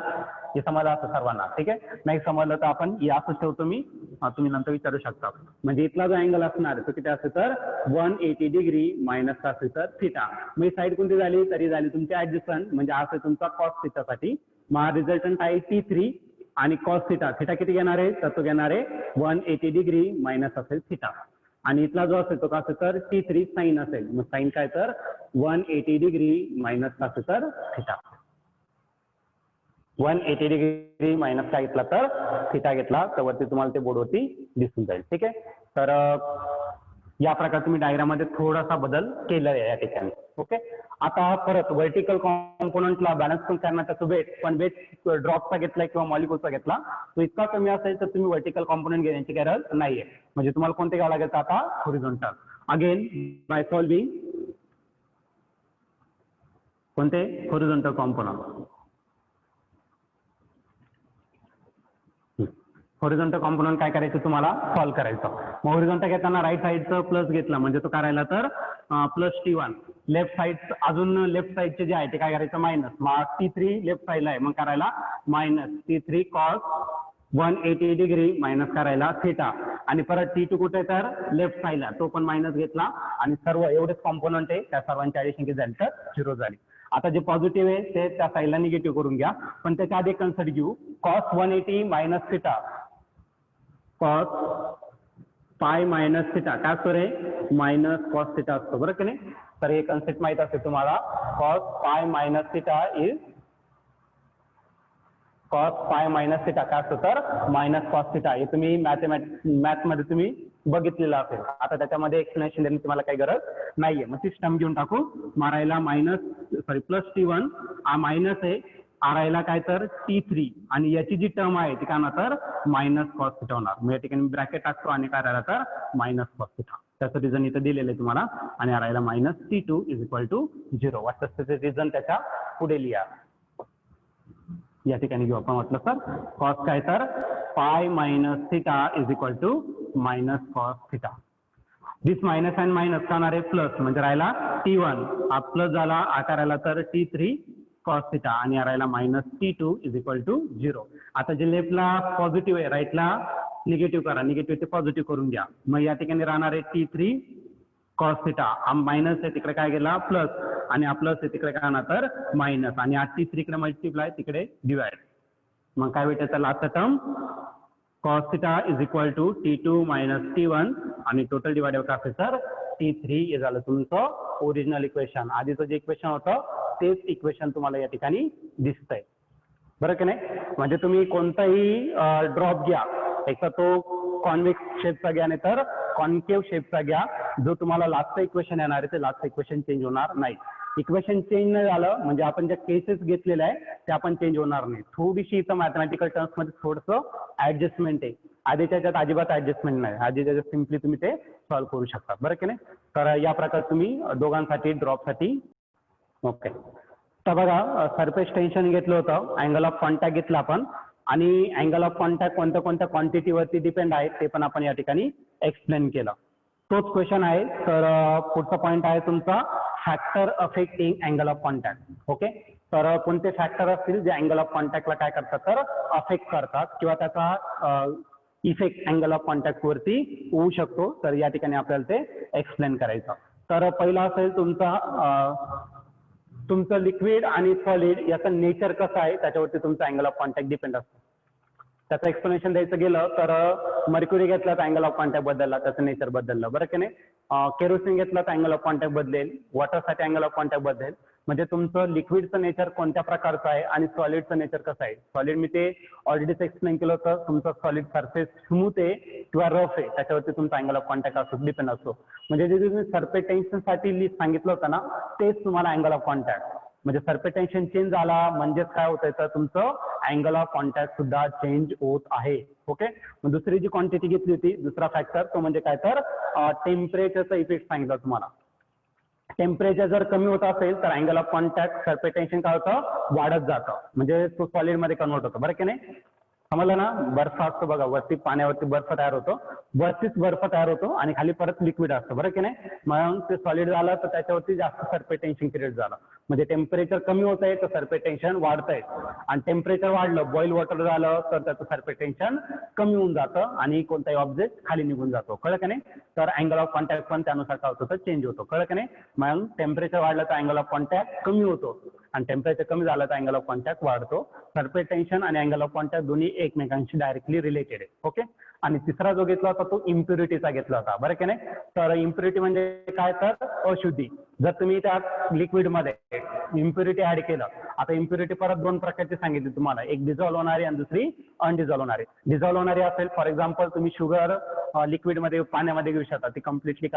हे समजलं असं सर्वांना, ठीक आहे. नाही समजलं तर आपण असं ठेवतो मी, तुम्ही नंतर विचारू शकता. म्हणजे इथला जो अँगल असणार तो किती असेल तर 180 डिग्री मायनस असेल तर थिटा. मग साईड कोणती झाली तरी झाली तुमची ऍडजस्टंट, म्हणजे असं तुमचा कॉस थिटासाठी मग रिझल्टंट आहे T3 आणि कॉस थिटा. थिटा किती घेणार आहे तर तो घेणार आहे 180 डिग्री मायनस असेल थिटा, आणि इथला जो असेल तो का असेल तर T3 साईन असेल, मग साईन काय तर 180 डिग्री मायनस असेल तर थिटा. 180 डिग्री मायनस काय घेतला तर थिटा घेतला तर वरती तुम्हाला ते बोर्डवरती दिसून जाईल, ठीक आहे. तर या प्रकारे तुम्ही डायग्राममध्ये थोडासा बदल केला आहे या ठिकाणी, ओके. आता परत व्हर्टिकल कॉम्पोनंटला बॅलन्स पण करणार त्याचं वेट, पण वेट ड्रॉपचा घेतला किंवा मॉलिक्यूलचा घेतला तो इतका कमी असेल तर तुम्ही व्हर्टिकल कॉम्पोनंट घेण्याची गरज नाहीये. म्हणजे तुम्हाला कोणते घ्यावं लागेल तर आता हॉरिझॉन्टल. अगेन बाय सॉल्विंग कोणते हॉरिझॉन्टल कॉम्पोनंट. हॉरिझॉन्टल कॉम्पोनंट काय करायचं तुम्हाला सॉल्व्ह करायचं. मग हॉरिझॉन्टल घेताना राईट साईडचं प्लस घेतला म्हणजे तो करायला तर प्लस T1, लेफ्ट साईड अजून लेफ्ट साईडचे जे आहे ते काय करायचं मायनस, मग T3 लेफ्ट साईडला आहे मग करायला minus T3 cos 180 degree minus करायला थिटा, आणि परत T2 कुठे तर लेफ्ट साईडला तो पण मायनस घेतला, आणि सर्व एवढेच कॉम्पोनंट आहे त्या सर्वांची ऍडिशन किती झाली तर 0 झाली. आता जे पॉझिटिव्ह आहे ते त्या साईडला निगेटिव्ह करून घ्या, पण त्याच्या आधी कन्सेप्ट घेऊ. Cos 180 minus theta, cos pi minus theta काय असतो रे मायनस कॉस थिटा असतो, बरं की नाही. तर हे कन्सेप्ट माहित असेल तुम्हाला. Cos pi minus theta is cos pi minus theta काय असतो तर मायनस कॉस थिटा. हे तुम्ही मॅथ मध्ये तुम्ही बघितलेलं असेल. आता त्याच्यामध्ये एक्सप्लेनेशन देण्याची तुम्हाला काही गरज नाहीये. मग सिस्टम घेऊन टाकू. मारायला प्लस T1 हा मायनस आहे, आरायला काय तर T3, आणि याची जी टर्म आहे ती काय होणार तर मायनस कॉस थिटा होणार. मग या ठिकाणी ब्रॅकेट टाकतो आणि काय राहिला तर मायनस कॉस थिटा. त्याचं रिझन इथं दिलेलं आहे तुम्हाला, आणि आरायला minus T2 is equal to 0. वाटतं त्याचे रिझन त्याच्या पुढे लिहा. या ठिकाणी घेऊ आपण म्हटलं सर कॉस काय तर pi minus theta is equal to minus cos theta. This minus and minus करणार आहे प्लस, म्हणजे राहिला T1 हा प्लस झाला, आकाराला तर T3 कॉस थिटा, आणि राहिला minus T2 is equal to 0. आता जे लेफ्टला पॉझिटिव्ह आहे राईटला निगेटिव्ह करा, निगेटिव्ह ते पॉझिटिव्ह करून घ्या. मग या ठिकाणी राहणार आहे T3 कॉस थिटा, हा मायनस आहे तिकडे काय गेला प्लस, आणि हा प्लस आहे तिकडे काय होणार तर मायनस, आणि हा T3 इकडे मल्टिप्लाय तिकडे डिवाइड. मग काय भेटायचं last term cos theta is equal to T2 minus T1, आणि टोटल डिवाइडेड काय असेल तर T3. हे झालं तुमचं ओरिजिनल इक्वेशन. आधीचं जे इक्वेशन होतं तेच इक्वेशन तुम्हाला या ठिकाणी दिसतंय, बरं की नाही. म्हणजे तुम्ही कोणताही ड्रॉप घ्या, एक तर तो कॉन्व्हेक्स शेपचा घ्या नाही तर कॉन्केव्ह शेपचा घ्या, जो तुम्हाला लास्ट इक्वेशन येणार आहे ते लास्ट इक्वेशन चेंज होणार नाही. इक्वेशन चेंज नाही झालं म्हणजे आपण ज्या केसेस घेतलेल्या आहे त्या पण चेंज होणार नाही. थोडीशी इथं मॅथमॅटिकल टर्म्स मध्ये थोडंसं ऍडजस्टमेंट आहे. आधीच्या याच्यात अजिबात ऍडजस्टमेंट नाही, आधीच्या याच्यात सिम्पली तुम्ही ते सॉल्व्ह करू शकता, बरं की नाही. तर या प्रकारे तुम्ही दोघांसाठी ड्रॉपसाठी ओके. तर बघा सरफेस टेन्शन घेतलं होतं, अँगल ऑफ कॉन्टॅक्ट घेतला आपण, आणि अँगल ऑफ कॉन्टॅक्ट कोणत्या कोणत्या क्वांटिटीवरती डिपेंड आहे ते पण आपण या ठिकाणी एक्सप्लेन केलं. तोच क्वेश्चन आहे. तर पुढचा पॉईंट आहे तुमचा factor affecting angle of contact. Okay. तर कोणते फॅक्टर असतील जे अँगल ऑफ कॉन्टॅक्टला काय करतात तर अफेक्ट करतात, किंवा त्याचा इफेक्ट अँगल ऑफ कॉन्टॅक्ट वरती होऊ शकतो. तर या ठिकाणी आपल्याला ते एक्सप्लेन करायचं. तर पहिला असेल तुमचं लिक्विड आणि सॉलिड याचं नेचर कसं आहे त्याच्यावरती तुमचा अँगल ऑफ कॉन्टॅक्ट डिपेंड असतो. त्याचं एक्सप्लेनेशन द्यायचं गेलं तर मर्क्युरी घेतला तर अँगल ऑफ कॉन्टॅक्ट बदलला, त्याचं नेचर बदललं, बरं की नाही. केरोसिन घेतला तर अँगल ऑफ कॉन्टॅक्ट बदलेल, वॉटरसाठी अँगल ऑफ कॉन्टॅक्ट बदलेल. म्हणजे तुमचं लिक्विडचं नेचर कोणत्या प्रकारचं आहे आणि सॉलिडचं नेचर कसं आहे. सॉलिड मी ते ऑलरेडीच एक्सप्लेन केलं होतं. तुमचं सॉलिड सरफेस स्मूथ आहे किंवा रफ आहे त्याच्यावरती तुमचा अँगल ऑफ कॉन्टॅक्ट असतो, डिपेंड असतो. म्हणजे जे तुम्ही सरफेस टेन्शनसाठी लिस्ट सांगितलं होतं ना तेच तुम्हाला अँगल ऑफ कॉन्टॅक्ट. म्हणजे सरफेस टेन्शन चेंज झाला म्हणजेच काय होतंय तर तुमचं अँगल ऑफ कॉन्टॅक्ट सुद्धा चेंज होत आहे. ओके. मग दुसरी जी क्वांटिटी घेतली होती, दुसरा फॅक्टर तो म्हणजे काय तर टेम्परेचरचा इफेक्ट सांगितला तुम्हाला. टेम्परेचर जर कमी होत असेल तर angle of contact surface tension काय होतं, वाढत जातं, म्हणजे तो सॉलिड मध्ये कन्वर्ट होतो. बरं की नाही. समजलं ना. बर्फ असतो बघा, वरती पाण्यावरती बर्फ तयार होतो, वरतीच बर्फ तयार होतो आणि खाली परत लिक्विड असतं. बरं की नाही. मग ते सॉलिड झालं तर त्याच्यावरती जास्त सरफेस टेन्शन क्रिएट झालं. म्हणजे टेम्परेचर कमी होत आहे तर सरफेस टेन्शन वाढतंय, आणि टेम्परेचर वाढलं, बॉईल वॉटर झालं तर त्याचं सरफेस टेन्शन कमी होऊन जातं आणि कोणताही ऑब्जेक्ट खाली निघून जातो. कळलं का नाही. तर अँगल ऑफ कॉन्टॅक्ट पण त्यानुसार काय होतं, तर चेंज होतो. कळलं का नाही. मग टेम्परेचर वाढलं तर अँगल ऑफ कॉन्टॅक्ट कमी होतो, आणि टेम्परेचर कमी झालं तर अँगल ऑफ कॉन्टॅक्ट वाढतो. सरफेस टेन्शन आणि अँगल ऑफ कॉन्टॅक्ट दोन्ही एकमेकांशी डायरेक्टली रिलेटेड आहे. ओके. आणि तिसरा जो घेतला होता तो इम्प्युरिटीचा घेतला होता. बरं की नाही. तर इम्प्युरिटी म्हणजे काय तर अशुद्धी. जर तुम्ही त्या लिक्विडमध्ये इम्प्युरिटी ऍड केलं, आता इम्प्युरिटी परत दोन प्रकारची सांगितली तुम्हाला, एक डिझॉल्व्ह होणारी आणि दुसरी अनडिझॉल्व्ह होणारी. डिझॉल्व्ह होणारी असेल, फॉर एक्झाम्पल तुम्ही शुगर लिक्विडमध्ये पाण्यामध्ये घेऊ शकता, ती कम्प्लिटली